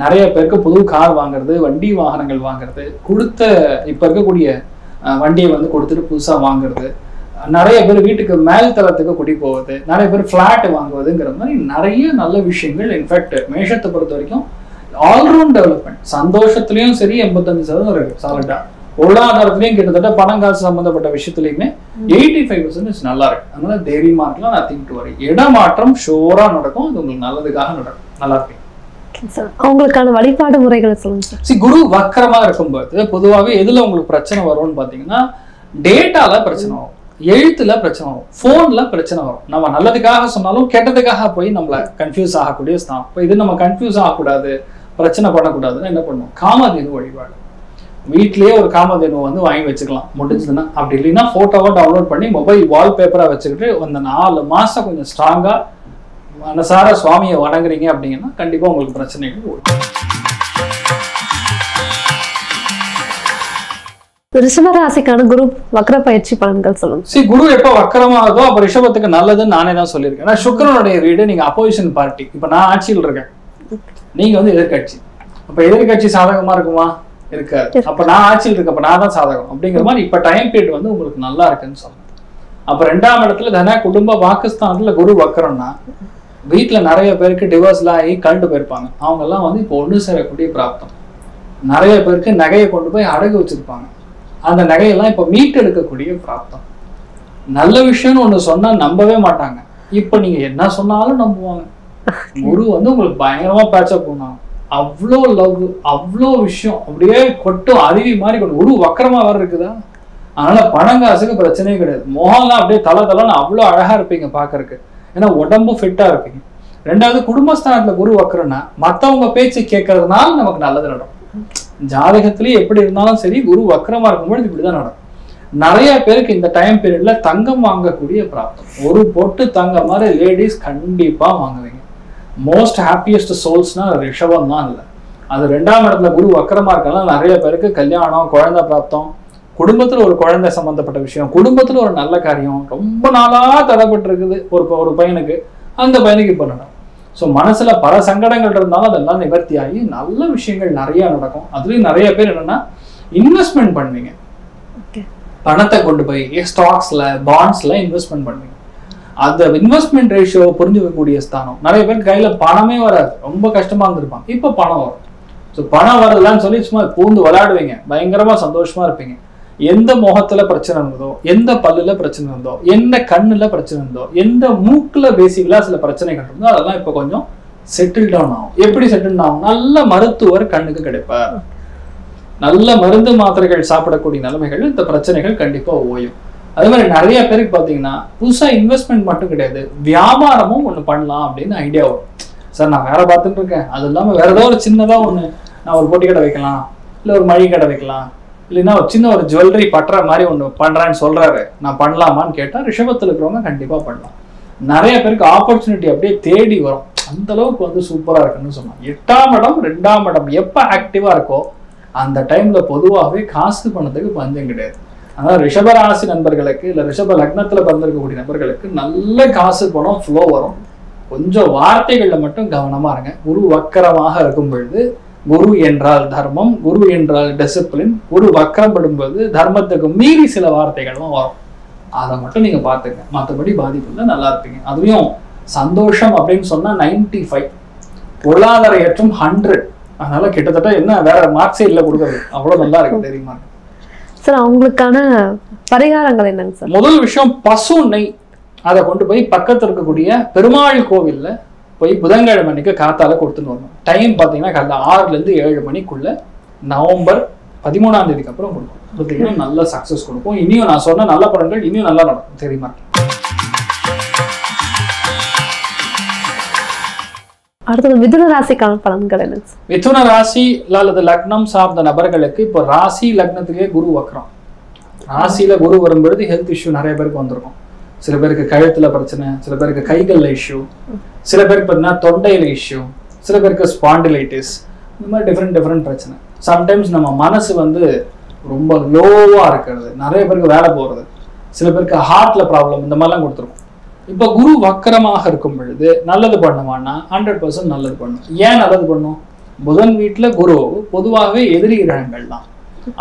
நிறைய பேருக்கு புது கார் வாங்குறது, வண்டி வாகனங்கள் வாங்குறது, கொடுத்த இப்ப இருக்கக்கூடிய வண்டியை வந்து கொடுத்துட்டு புதுசா வாங்குறது, நிறைய பேர் வீட்டுக்கு மேல் தளத்துக்கு குடி போவது, நிறைய பேர் பிளாட் வாங்குவதுங்கிற மாதிரி நிறைய நல்ல விஷயங்கள். இன்ஃபேக்ட் மேஷத்தை பொறுத்த வரைக்கும் ஆல்ரவுண்ட் டெவலப்மெண்ட், சந்தோஷத்துலயும் சரி 85% இருக்கு சாலிடா. பொருளாதாரத்திலையும் கிட்டத்தட்ட பணம் காசு சம்பந்தப்பட்ட விஷயத்துலயுமே 85% நல்லா இருக்கு. அதனால தைரியமா இருக்கலாம், நத்திங் டு வரி. இடமாற்றம் ஷோரா நடக்கும், அது உங்களுக்கு நல்லதுக்காக நடக்கும். நல்லா இருக்கு. அவங்களுக்கான வழிபாடு முறைகளை சொல்லுங்க. குரு வக்கரமா இருக்கும்போது பொதுவாகவே எதுல உங்களுக்கு பிரச்சனை வரும்னு பாத்தீங்கன்னா டேட்டால பிரச்சனை வரும், எழுத்துல பிரச்சனை வரும், போன்ல பிரச்சனை வரும். நம்ம நல்லதுக்காக சொன்னாலும் கெட்டதுக்காக போய் நம்மள கன்ஃபியூஸ் ஆகக்கூடிய ஸ்தானம். இப்போ இது நம்ம கன்ஃபியூஸ் ஆகக்கூடாது, பிரச்சனை பண்ணக்கூடாதுன்னு என்ன பண்ணுவோம், காமதேனு வழிபாடு. வீட்லயே ஒரு காமதேனு வந்து வாங்கி வச்சுக்கலாம் முடிஞ்சதுன்னா. அப்படி இல்லைன்னா போட்டோவை டவுன்லோட் பண்ணி மொபைல் வால்பேப்பரா வச்சுக்கிட்டு அந்த 4 மாசம் கொஞ்சம் ஸ்ட்ராங்கா மனசார சுவாமியை வணங்குறீங்க அப்படிங்கன்னா கண்டிப்பா உங்களுக்கு பிரச்சனைகள் ஓடும். ரிஷப ராசிக்கான குரு வக்ர பயிற்சி பலன்கள் சொல்லுங்க. குரு எப்ப வக்கரமாகுதோ அப்ப ரிஷபத்துக்கு நல்லதுன்னு நானே தான் சொல்லியிருக்கேன். ஏன்னா சுக்கிரனுடைய வீடு, நீங்க அப்போசிஷன் பார்ட்டி. இப்ப நான் ஆட்சியில் இருக்கேன், நீங்க வந்து எதிர்கட்சி. அப்ப எதிர்கட்சி சாதகமா இருக்குமா? இருக்காது. அப்ப நான் ஆட்சியில் இருக்க, அப்ப நான் தான் சாதகம் அப்படிங்கிற மாதிரி இப்ப டைம் பீரியட் வந்து உங்களுக்கு நல்லா இருக்குன்னு சொல்லணும். அப்ப 2ஆம் இடத்துல தன குடும்ப பாகிஸ்தான்ல குரு வக்கரம்னா வீட்டுல நிறைய பேருக்கு டிவோர்ஸ்லாம் ஆகி கண்டு போயிருப்பாங்க. அவங்க எல்லாம் வந்து இப்போ ஒண்ணு சேரக்கூடிய பிராப்தம். நிறைய பேருக்கு நகையை கொண்டு போய் அடகு வச்சிருப்பாங்க. அந்த நகையெல்லாம் இப்ப மீட்டு எடுக்கக்கூடிய பிராப்தம். நல்ல விஷயம்னு ஒண்ணு சொன்னா நம்பவே மாட்டாங்க. இப்ப நீங்க என்ன சொன்னாலும் நம்புவாங்க. குரு வந்து உங்களுக்கு பயங்கரமா பேச்சப் பண்ணாங்க. அவ்வளோ லவ், அவ்வளோ விஷயம் அப்படியே கொட்டும் அருவி மாதிரி கொண்டு. குரு வக்கரமா வேற இருக்குதா, அதனால பணங்காசுக்கு பிரச்சனையே கிடையாது. முகம்லாம் அப்படியே தலை அவ்வளோ அழகா இருப்பீங்க பாக்குறதுக்கு. ஏன்னா உடம்பு ஃபிட்டா இருப்பீங்க. 2வது குடும்பஸ்தானத்துல குரு வக்கரம்னா மத்தவங்க பேச்சு கேட்கறதுனால நமக்கு நல்லது நடக்கும். ஜாதகத்திலேயே எப்படி இருந்தாலும் சரி, குரு வக்கரமா இருக்கும்போது இப்படிதான் நடக்கும். நிறைய பேருக்கு இந்த டைம் பீரியட்ல தங்கம் வாங்கக்கூடிய பிராப்தம். ஒரு பொட்டு தங்கம் மாதிரி லேடிஸ் கண்டிப்பா வாங்குவீங்க. மோஸ்ட் ஹாப்பியஸ்ட் சோல்ஸ்னா ரிஷபம் தான். இல்லை, அது 2ஆம் இடத்துல குரு வக்கரமா இருக்கலாம். நிறைய பேருக்கு கல்யாணம், குழந்தை பிராப்தம், குடும்பத்துல ஒரு குழந்தை சம்பந்தப்பட்ட விஷயம், குடும்பத்துல ஒரு நல்ல காரியம் ரொம்ப நாளா தடைப்பட்டு இருக்குது ஒரு பையனுக்கு, அந்த பையனுக்கு இப்ப நடக்கும். ஸோ மனசுல பல சங்கடங்கள் இருந்தாலும் அதெல்லாம் நிவர்த்தி ஆகி நல்ல விஷயங்கள் நிறைய நடக்கும். அதுலயும் நிறைய பேர் என்னன்னா இன்வெஸ்ட்மெண்ட் பண்ணுவீங்க. பணத்தை கொண்டு போய் ஸ்டாக்ஸ்ல, பாண்ட்ஸ்ல இன்வெஸ்ட்மெண்ட் பண்ணுவீங்க. அந்த இன்வெஸ்ட்மெண்ட் ரேஷியோ புரிஞ்சுக்கக்கூடிய ஸ்தானம். நிறைய பேர் கையில பணமே வராது, ரொம்ப கஷ்டமா இருந்திருப்பாங்க. இப்ப பணம் வரும். ஸோ பணம் வரதுலான்னு சொல்லி சும்மா பூந்து விளையாடுவீங்க, பயங்கரமா சந்தோஷமா இருப்பீங்க. எந்த முகத்துல பிரச்சனை இருந்ததோ, எந்த பல்லுல பிரச்சனை இருந்தோ, எந்த கண்ணுல பிரச்சனை இருந்தோ, எந்த மூக்குல பேசிக்கலா சில பிரச்சனைகள் இருந்தோ, அதெல்லாம் இப்ப கொஞ்சம் செட்டில் டவுன் ஆகும். எப்படி செட்டில் ஆகும்? நல்ல மருத்துவர் கண்ணுக்கு கிடைப்பார். நல்ல மருந்து மாத்திரைகள் சாப்பிடக்கூடிய நிலைமைகள், இந்த பிரச்சனைகள் கண்டிப்பா ஓயும். அதே மாதிரி நிறைய பேருக்கு பாத்தீங்கன்னா புதுசா இன்வெஸ்ட்மெண்ட் மட்டும் கிடையாது, வியாபாரமும் ஒண்ணு பண்ணலாம் அப்படின்னு ஐடியா வரும். சார் நான் வேற பார்த்துட்டு இருக்கேன், அது இல்லாம வேற ஏதோ ஒரு சின்னதா ஒண்ணு, நான் ஒரு பொட்டி கடை வைக்கலாம், இல்ல ஒரு மளிகை கடை வைக்கலாம், இல்லைன்னா ஒரு சின்ன ஒரு ஜுவல்லரி பட்டுற மாதிரி ஒண்ணு பண்றேன்னு சொல்றாரு, நான் பண்ணலாமான்னு கேட்டா ரிஷபத்துல இருக்கிறவங்க கண்டிப்பா பண்ணலாம். நிறைய பேருக்கு ஆப்பர்ச்சுனிட்டி அப்படியே தேடி வரும். அந்த அளவுக்கு வந்து சூப்பரா இருக்குன்னு சொன்னாங்க. 8ஆம் இடம் 2ஆம் இடம் எப்ப ஆக்டிவா இருக்கோ அந்த டைம்ல பொதுவாகவே காசு பணத்துக்கு பஞ்சம் கிடையாது. அதனால ரிஷபராசி நண்பர்களுக்கு, இல்ல ரிஷப லக்னத்துல பிறந்திருக்கக்கூடிய நபர்களுக்கு நல்ல காசு பணம் ஃப்ளோ வரும். கொஞ்சம் வார்த்தைகள்ல மட்டும் கவனமா இருங்க. குரு வக்கரமாக இருக்கும் பொழுது, குரு என்றால் தர்மம், குரு என்றால் டிசிப்ளின், குரு வக்கரம் படும்போது தர்மத்துக்கு மீறி சில வார்த்தைகள்லாம் வரும். அதை மட்டும் நீங்க பாத்துங்க. மற்றபடி பாதிப்புல நல்லா இருப்பீங்க. அதுவும் சந்தோஷம் அப்படின்னு சொன்னா 95, பொருளாதார ஏற்றம் 100. அதனால கிட்டத்தட்ட என்ன வேற மார்க்ஸே இல்லை கொடுக்கறது, அவ்வளவு நல்லா இருக்கு தெரியுமா சார்? அவங்களுக்கான பரிகாரங்கள் என்னங்க சார்? முதல் விஷயம் பசு நெய், அதை கொண்டு போய் பக்கத்துல இருக்கக்கூடிய பெருமாள் கோவில்ல போய் புதன்கிழமை அன்னைக்கு காத்தால கொடுத்துன்னு வரணும். டைம் பாத்தீங்கன்னா காலைல 6 to 7 மணிக்குள்ள நவம்பர் 13ஆம் தேதிக்கு அப்புறம் கொடுக்கும். பார்த்தீங்கன்னா நல்ல சக்சஸ் கொடுக்கும். இனியும் நான் சொன்ன நல்ல பலன்கள் இனியும் நல்லா நடக்கும் தெரியுமா? அடுத்தது மிதுன ராசிக்கான பலன்கள் என்ன? மிதுன ராசி அல்லது லக்னம் சார்ந்த நபர்களுக்கு இப்போ ராசி லக்னத்திலேயே குரு வக்கரம். ராசியில குரு வரும்பொழுது ஹெல்த் இஷ்யூ நிறைய பேருக்கு வந்திருக்கும். சில பேருக்கு கழுத்துல பிரச்சனை, சில பேருக்கு கைகள்ல இஷ்யூ, சில பேருக்கு பார்த்தீங்கன்னா தொண்டையில இஷ்யூ, சில பேருக்கு ஸ்பாண்டிலைட்டிஸ், இந்த மாதிரி டிஃப்ரெண்ட் பிரச்சனை. சம்டைம்ஸ் நம்ம மனசு வந்து ரொம்ப லோவா இருக்கிறது, நிறைய பேருக்கு வேலை போறது, சில பேருக்கு ஹார்ட்ல ப்ராப்ளம், இந்த மாதிரிலாம் கொடுத்துருக்கும். இப்போ குரு வக்கரமாக இருக்கும் பொழுது நல்லது பண்ணுவான்னா 100% நல்லது பண்ணும். ஏன் நல்லது பண்ணும்? புதன் வீட்டுல குரு பொதுவாகவே எதிரி கிரகங்கள் தான்.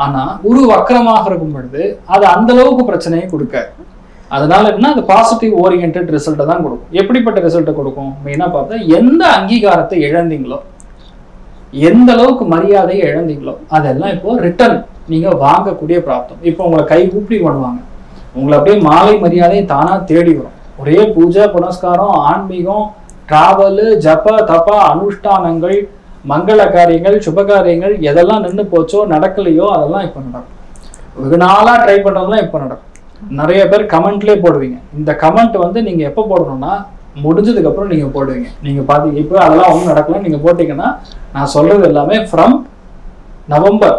ஆனா குரு வக்கரமாக இருக்கும் பொழுது அது அந்த அளவுக்கு பிரச்சனையை கொடுக்காது. அதனால என்ன, அது பாசிட்டிவ் ஓரியன்டட் ரிசல்ட்டை தான் கொடுக்கும். எப்படிப்பட்ட ரிசல்ட்டை கொடுக்கும்? மெயினா பார்த்தா எந்த அங்கீகாரத்தை இழந்தீங்களோ, எந்த அளவுக்கு மரியாதையை இழந்தீங்களோ, அதெல்லாம் இப்போ ரிட்டர்ன் நீங்க வாங்கக்கூடிய பிராப்தம். இப்போ உங்களை கை கூப்பி பண்ணுவாங்க, உங்களை அப்படியே மாலை மரியாதையை தானா தேடி வரும். ஒரே பூஜை புனஸ்காரம், ஆன்மீகம், டிராவல், ஜப தப அனுஷ்டானங்கள், மங்கள காரியங்கள், சுபகாரியங்கள் எதெல்லாம் நின்று போச்சோ நடக்கலையோ அதெல்லாம் இப்போ நடக்கும். வெகு நாளா ட்ரை பண்றதெல்லாம் இப்போ நடக்கும். நிறைய பேர் கமெண்ட்லேயே போடுவீங்க. இந்த கமெண்ட் வந்து நீங்க எப்போ போடணும்னா முடிஞ்சதுக்கு அப்புறம் நீங்க போடுவீங்க. நீங்க பாத்தீங்க இப்போ அதெல்லாம் ஒன்றும் நடக்கலாம், நீங்க போட்டீங்கன்னா நான் சொல்றது எல்லாமே ஃப்ரம் நவம்பர்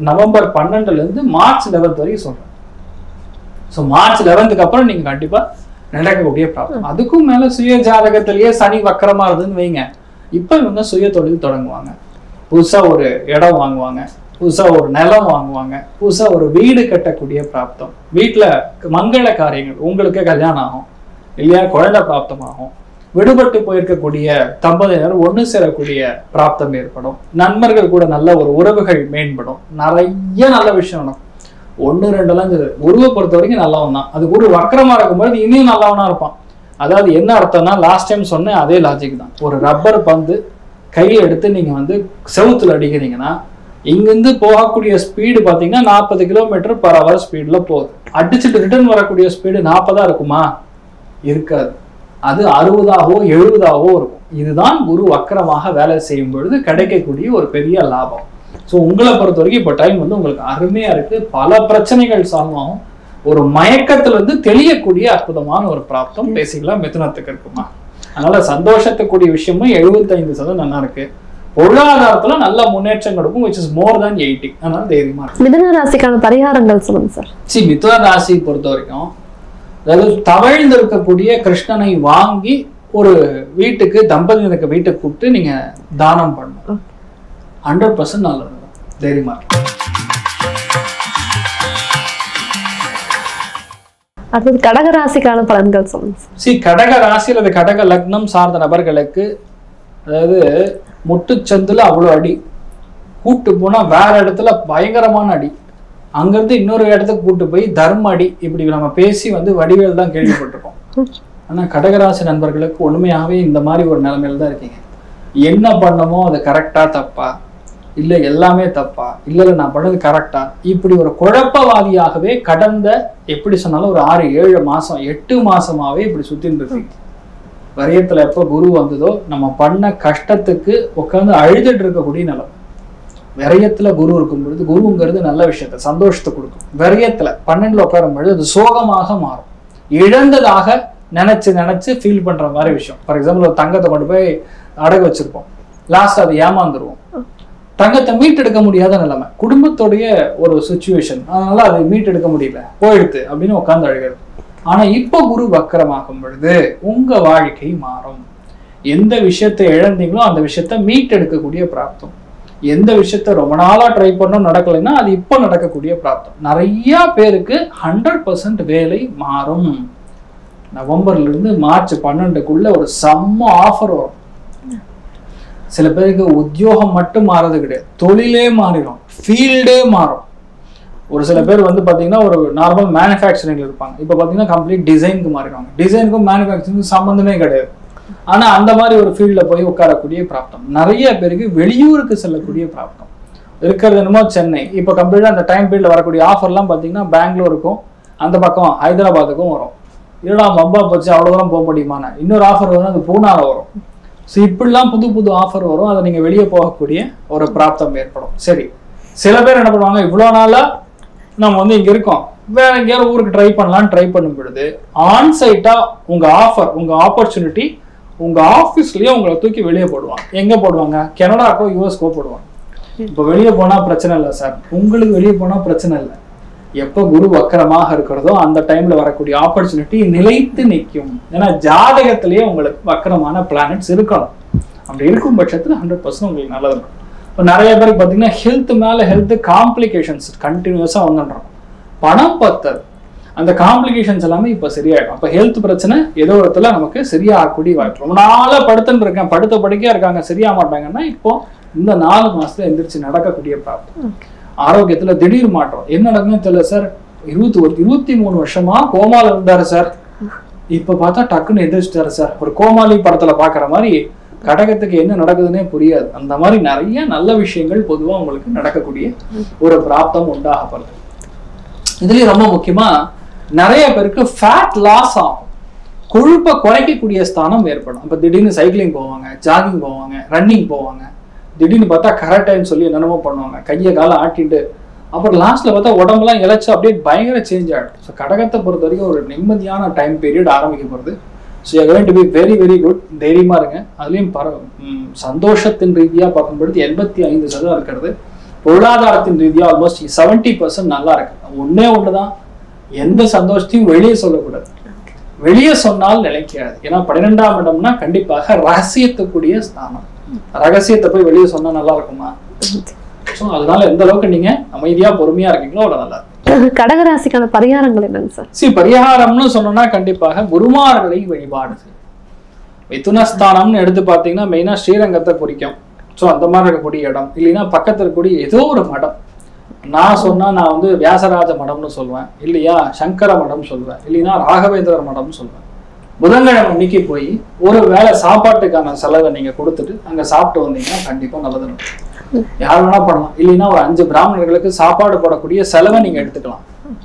நவம்பர் 12 மார்ச் 11 வரைக்கும் சொல்றேன். ஸோ மார்ச் 11க்கு அப்புறம் நீங்க கண்டிப்பா நடக்கக்கூடிய ப்ராப்ளம். அதுக்கும் மேல சுய ஜாதகத்திலேயே சனி வக்கரமா இருந்துன்னு வைங்க, இப்ப இவங்க சுய தொழில் தொடங்குவாங்க, புதுசா ஒரு இடம் வாங்குவாங்க, புதுசா ஒரு நிலம் வாங்குவாங்க, புதுசா ஒரு வீடு கட்டக்கூடிய பிராப்தம், வீட்டுல மங்கள காரியங்கள், உங்களுக்கு கல்யாணம் ஆகும் இல்லையா, குழந்தை பிராப்தம் ஆகும், விடுபட்டு போயிருக்கக்கூடிய தம்பதியினர் ஒண்ணு சேரக்கூடிய பிராப்தம் ஏற்படும், நண்பர்கள் கூட நல்ல ஒரு உறவுகள் மேம்படும், நிறைய நல்ல விஷயம் நடக்கும். 1-2 குருவை பொறுத்த வரைக்கும் நல்லவன் தான். அது குரு வக்கரமா இருக்கும்போது இனியும் நல்லவனா இருப்பான். அதாவது என்ன அர்த்தம்னா, லாஸ்ட் டைம் சொன்னேன் அதே லாஜிக் தான். ஒரு ரப்பர் பந்து கையை எடுத்து நீங்க வந்து செவுத்துல அடிக்கிறீங்கன்னா, இங்கிருந்து போகக்கூடிய ஸ்பீடு பாத்தீங்கன்னா 40 km/h ஸ்பீட்ல போகுது. அடிச்சுட்டு ரிட்டர்ன் வரக்கூடிய ஸ்பீடு 40 இருக்குமா? இருக்காது. அது 60ஆவோ 70ஆவோ இருக்கும். இதுதான் குரு வக்கரமாக வேலை செய்யும் பொழுது கிடைக்கக்கூடிய ஒரு பெரிய லாபம். ஸோ உங்களை பொறுத்த வரைக்கும் இப்போ டைம் வந்து உங்களுக்கு அருமையா இருக்கு. பல பிரச்சனைகள் சால்வ் ஆகும். ஒரு மயக்கத்துல இருந்து தெளியக்கூடிய அற்புதமான ஒரு பிராப்தம் பேசிக்கலா மிதுனத்துக்கு இருக்குமா. அதனால சந்தோஷத்துக்குரிய விஷயமும் 75% நல்லா இருக்கு. பொருளாதாரத்துல நல்ல முன்னேற்றம் கொடுக்கும், which is more than 80. அதனால தைரியமா இருக்கு. மிதுன ராசிக்கான பரிகாரங்கள் சொல்லுங்க சார். மிதுன ராசி பொறுத்த வரைக்கும், அதாவது தவழ்ந்திருக்கக்கூடிய கிருஷ்ணனை வாங்கி ஒரு வீட்டுக்கு தம்பதியினருக்கு வீட்டுக்கு கூப்பிட்டு நீங்க தானம் பண்ணணும். 100% நல்லது. தைரியமா இருக்கு. அடுத்தது கடக ராசிக்கான பலன்கள் சொல்லுங்க. கடக ராசி அல்லது கடக லக்னம் சார்ந்த நபர்களுக்கு, அதாவது முட்டுச்சந்துல அவ்வளவு அடி, கூட்டு போனா வேற இடத்துல பயங்கரமான அடி, அங்கிருந்து இன்னொரு இடத்துக்கு கூட்டு போய் தர்ம அடி, இப்படி நம்ம பேசி வந்து வடிவேல் தான் கேள்விப்பட்டிருக்கோம். ஆனா கடகராசி நண்பர்களுக்கு உண்மையாகவே இந்த மாதிரி ஒரு நிலைமையில தான் இருக்கீங்க. என்ன பண்ணமோ அது கரெக்டா தப்பா, இல்ல எல்லாமே தப்பா, இல்ல நான் பண்ணது கரெக்டா, இப்படி ஒரு குழப்பவாதியாகவே கடந்த எப்படி சொன்னாலும் ஒரு 6-7 மாசம் 8 மாசமாவே இப்படி சுத்தின்னு இருக்கீங்க. வரியத்துல எப்ப குரு வந்ததோ நம்ம பண்ண கஷ்டத்துக்கு உட்காந்து அழுதுட்டு இருக்கக்கூடிய நிலைமை. விரயத்துல குரு இருக்கும் பொழுது, குருங்கிறது நல்ல விஷயத்த சந்தோஷத்தை கொடுக்கும். விரயத்துல 12ல உட்காரும் பொழுது அது சோகமாக மாறும். இழந்ததாக நினைச்சு ஃபீல் பண்ற மாதிரி விஷயம். ஃபார் எக்ஸாம்பிள் ஒரு தங்கத்தை கொண்டு போய் அடகு வச்சிருப்போம், லாஸ்ட் அது ஏமாந்துருவோம். தங்கத்தை மீட்டெடுக்க முடியாத நிலைமை, குடும்பத்துடைய ஒரு சுச்சுவேஷன், அதனால அதை மீட்டெடுக்க முடியல, போயிடுது அப்படின்னு உட்காந்து அழுகிறது. ஆனா இப்ப குரு வக்கரமாகும் பொழுது உங்க வாழ்க்கை மாறும். எந்த விஷயத்தை இழந்தீங்களோ அந்த விஷயத்த மீட்டெடுக்கக்கூடிய பிராப்தம். எந்த விஷயத்த ரொம்ப நாளா ட்ரை பண்ணோம் நடக்கலைன்னா அது இப்ப நடக்கக்கூடிய பிராப்தம். நிறைய பேருக்கு 100% வேலை மாறும். நவம்பர்ல இருந்து மார்ச் 12க்குள்ள ஒரு செம்ம ஆஃபர் வரும். சில பேருக்கு உத்தியோகம் மட்டும் மாறது கிடையாது, தொழிலே மாறிடும், ஃபீல்டே மாறும். ஒரு சில பேர் வந்து பாத்தீங்கன்னா ஒரு நார்மல் மேனுஃபேக்சரிங்ல இருப்பாங்க, இப்ப பாத்தீங்கன்னா கம்ப்ளீட் டிசைனுக்கு மாறிடுவாங்க. டிசைனுக்கும் மேனுஃபேக்சரிங்கும் சம்பந்தமே கிடையாது. ஆனா அந்த மாதிரி ஒரு ஃபீல்ட்ல போய் உட்காரக்கூடிய பிராப்தம். நிறைய பேருக்கு வெளியூருக்கு செல்லக்கூடிய பிராப்தம் இருக்கிறது. என்னமோ சென்னை, இப்ப கம்ப்ளீட்டா அந்த டைம் பீரியட்ல வரக்கூடிய ஆஃபர்லாம் பாத்தீங்கன்னா பெங்களூருக்கும் அந்த பக்கம் ஹைதராபாத்துக்கும் வரும். இல்லடா மம்பா போச்சு அவ்வளவு தூரம் போக முடியுமான, இன்னொரு ஆஃபர் வரும், அது பூனால வரும். ஸோ இப்படிலாம் புது ஆஃபர் வரும், அதை நீங்க வெளியே போகக்கூடிய ஒரு பிராப்தம் ஏற்படும். சரி, சில பேர் என்ன பண்ணுவாங்க, இவ்வளோ நாளா நம்ம வந்து இங்க இருக்கோம், வேற எங்கேயாவது ஊருக்கு ட்ரை பண்ணலாம்னு ட்ரை பண்ணும் பொழுது ஆன்சைட்டா உங்க ஆஃபர், உங்க ஆப்பர்ச்சுனிட்டி உங்க ஆஃபீஸ்லயே உங்களை தூக்கி வெளியே போடுவாங்க. எங்க போடுவாங்க? கனடாக்கோ யூஎஸ்கோ போடுவாங்க. இப்போ வெளியே போனா பிரச்சனை இல்லை சார், உங்களுக்கு வெளியே போனா பிரச்சனை இல்லை. எப்போ குரு வக்கரமாக இருக்கிறதோ அந்த டைம்ல வரக்கூடிய ஆப்பர்ச்சுனிட்டி நிலைத்து நிற்கும். ஏன்னா ஜாதகத்திலேயே உங்களுக்கு வக்கரமான பிளானட்ஸ் இருக்கணும். அப்படி இருக்கும் பட்சத்துல 100% உங்களுக்கு நல்லது இருக்கும். இப்போ நிறைய பேருக்கு பார்த்தீங்கன்னா ஹெல்த் மேல ஹெல்த் காம்ப்ளிகேஷன்ஸ் கண்டினியூஸா வந்துடுறோம். பணம் பத்தது, அந்த காம்ப்ளிகேஷன்ஸ் எல்லாமே இப்போ சரியாயிடும். அப்போ ஹெல்த் பிரச்சனை ஏதோ இடத்துல நமக்கு சரியாகக்கூடிய வாய்ப்பு. ரொம்ப நாளா படுத்துன்னு இருக்கேன், படுத்த படுக்கையா இருக்காங்க, சரியாக மாட்டாங்கன்னா இப்போ இந்த 4 மாசத்துல எந்திரிச்சு நடக்கக்கூடிய பிராப்தம். ஆரோக்கியத்துல திடீர் மாற்றம். என்ன நடக்குன்னு தெரியல சார், 23 வருஷமா கோமால இருந்தாரு சார், இப்ப பார்த்தா டக்குன்னு எதிர்ச்சிட்டாரு சார். ஒரு கோமாளி படத்துல பாக்குற மாதிரி கடகத்துக்கு என்ன நடக்குதுன்னே புரியாது. அந்த மாதிரி நிறைய நல்ல விஷயங்கள் பொதுவா உங்களுக்கு நடக்கக்கூடிய ஒரு பிராப்தம் உண்டாகப்படுது. இதுலயும் ரொம்ப முக்கியமா நிறைய பேருக்கு ஃபேட் லாஸ் ஆகும், கொழுப்பை குறைக்கக்கூடிய ஸ்தானம் ஏற்படும். அப்ப திடீர்னு சைக்கிளிங் போவாங்க, ஜாகிங் போவாங்க, ரன்னிங் போவாங்க, திடீர்னு பார்த்தா கரெக்டான்னு சொல்லி என்னென்னமோ பண்ணுவாங்க, கையை காலை ஆட்டிட்டு அப்புறம் லாஸ்ட்ல பார்த்தா உடம்புலாம் இழைச்சு அப்படியே பயங்கர சேஞ்ச் ஆகிடும். ஸோ கடகத்தை பொறுத்த வரைக்கும் ஒரு நிம்மதியான டைம் பீரியட் ஆரம்பிக்க போகிறது. So you are going to be very very good. தைரியமா இருங்க. அதுலேயும் சந்தோஷத்தின் ரீதியாக பார்க்கும்பொழுது 85% இருக்கிறது. பொருளாதாரத்தின் ரீதியாக ஆல்மோஸ்ட் 70% நல்லா இருக்கு. ஒன்று தான், எந்த சந்தோஷத்தையும் வெளியே சொல்லக்கூடாது. வெளியே சொன்னால் நிலைக்காது. ஏன்னா 12ஆம் இடம்னா கண்டிப்பாக ரகசியத்துக்குரிய ஸ்தானம். ரகசியத்தை போய் வெளியே சொன்னா நல்லா இருக்குமா? ஸோ அதனால எந்த அளவுக்கு நீங்க அமைதியா பொறுமையா இருக்கீங்களோ அவ்வளவு நல்லா இருக்கும். கடகராசிக்கான பரிகாரங்கள் என்னங்க சார்? பரிகாரம்னு சொன்னோம்னா கண்டிப்பாக குருமார்களை வழிபாடு. மிதுனஸ்தானம்னு எடுத்து பார்த்தீங்கன்னா மெயினா ஸ்ரீரங்கத்தை குறிக்கும். ஸோ அந்த மாதிரி இருக்கக்கூடிய இடம், இல்லைன்னா பக்கத்தில் இருக்கக்கூடிய ஏதோ ஒரு மடம். நான் சொன்னா நான் வந்து வியாசராஜ மடம்னு சொல்லுவேன், இல்லையா சங்கர மடம் சொல்லுவேன், இல்லைன்னா ராகவேந்திரர் மடம்னு சொல்லுவேன். புதன்கிழமை அன்னைக்கு போய் ஒரு வேளை சாப்பாட்டுக்கான செலவை நீங்க கொடுத்துட்டு அங்க சாப்பிட்டு வந்தீங்கன்னா கண்டிப்பா நல்லது நடக்கும். யார் வேணா பண்ணலாம், இல்லைன்னா ஒரு 5 பிராமணர்களுக்கு சாப்பாடு போடக்கூடிய செலவை நீங்க எடுத்துக்கலாம்.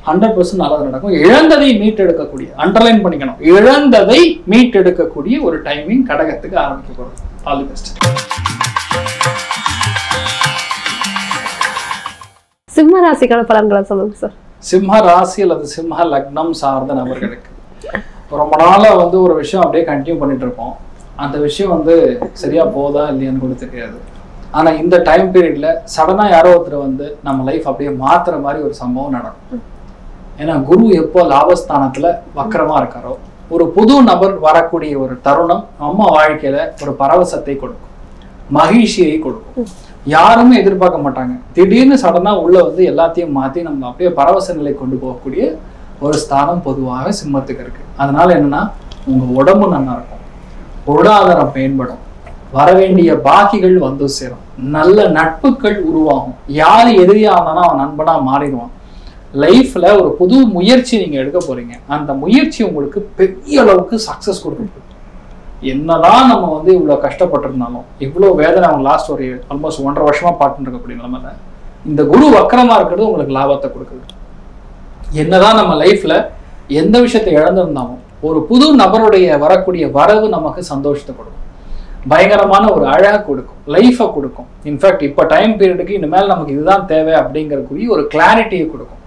100% நல்லது நடக்கும். இழந்ததை மீட்டெடுக்கக்கூடிய, அண்டர்லைன் பண்ணிக்கணும், இழந்ததை மீட்டெடுக்கக்கூடிய ஒரு டைமிங் கடகத்துக்கு ஆரம்பிக்க போறது. All the best. சிம்ம ராசிக்கான பலன்களை சொல்லுங்க சார். சிம்ம ராசி அல்லது சிம்ம லக்னம் சார்ந்த நபர்களுக்கு ரொம்ப நாளா வந்து ஒரு விஷயம் அப்படியே கண்டினியூ பண்ணிட்டு இருப்போம். அந்த விஷயம் வந்து சரியா போதா இல்லையான்னு கூட தெரியாது. ஆனா இந்த டைம் பீரியட்ல சடனா யாரோ ஒருத்தர் வந்து நம்ம லைஃப் அப்படியே மாத்துற மாதிரி ஒரு சம்பவம் நடக்கும். ஏன்னா குரு எப்போ லாபஸ்தானத்துல வக்கரமா இருக்காரோ, ஒரு புது நபர் வரக்கூடிய ஒரு தருணம் நம்ம வாழ்க்கையில ஒரு பரவசத்தை கொடுக்கும், மகிழ்ச்சியை கொடுக்கும். யாருமே எதிர்பார்க்க மாட்டாங்க. திடீர்னு சடனா உள்ள வந்து எல்லாத்தையும் மாத்தி நம்ம அப்படியே பரவச நிலை கொண்டு போகக்கூடிய ஒரு ஸ்தானம் பொதுவாக சிம்மத்துக்கு இருக்கு. அதனால என்னன்னா உங்க உடம்பு நல்லா இருக்கும், பொருளாதாரம் மேம்படும், வரவேண்டிய பாக்கிகள் வந்து சேரும், நல்ல நட்புகள் உருவாகும். யாரு எதிரியா இருந்தாலும் அவன் நண்பனா மாறிடுவான். லைஃப்ல ஒரு புது முயற்சி நீங்க எடுக்க போறீங்க, அந்த முயற்சி உங்களுக்கு பெரிய அளவுக்கு சக்சஸ் கொடுக்கும். என்னதான் நம்ம வந்து இவ்வளவு கஷ்டப்பட்டிருந்தாலும், இவ்வளவு வேதனை அவங்க லாஸ்ட் ஒரு ஆல்மோஸ்ட் 1.5 வருஷமா பார்த்துட்டு இருக்கக்கூடிய நிலைமையில இந்த குரு வக்கரமா இருக்கிறது உங்களுக்கு லாபத்தை கொடுக்குது. என்னதான் நம்ம லைஃப்ல எந்த விஷயத்தை இழந்திருந்தாலும் ஒரு புது நபருடைய வரக்கூடிய வரவு நமக்கு சந்தோஷத்தை கொடுக்கும், பயங்கரமான ஒரு அழகை கொடுக்கும், லைஃபை கொடுக்கும். இன்ஃபேக்ட் இப்போ டைம் பீரியடுக்கு இனிமேல் நமக்கு இதுதான் தேவை அப்படிங்கிறக்கூடிய ஒரு கிளாரிட்டியை கொடுக்கும்.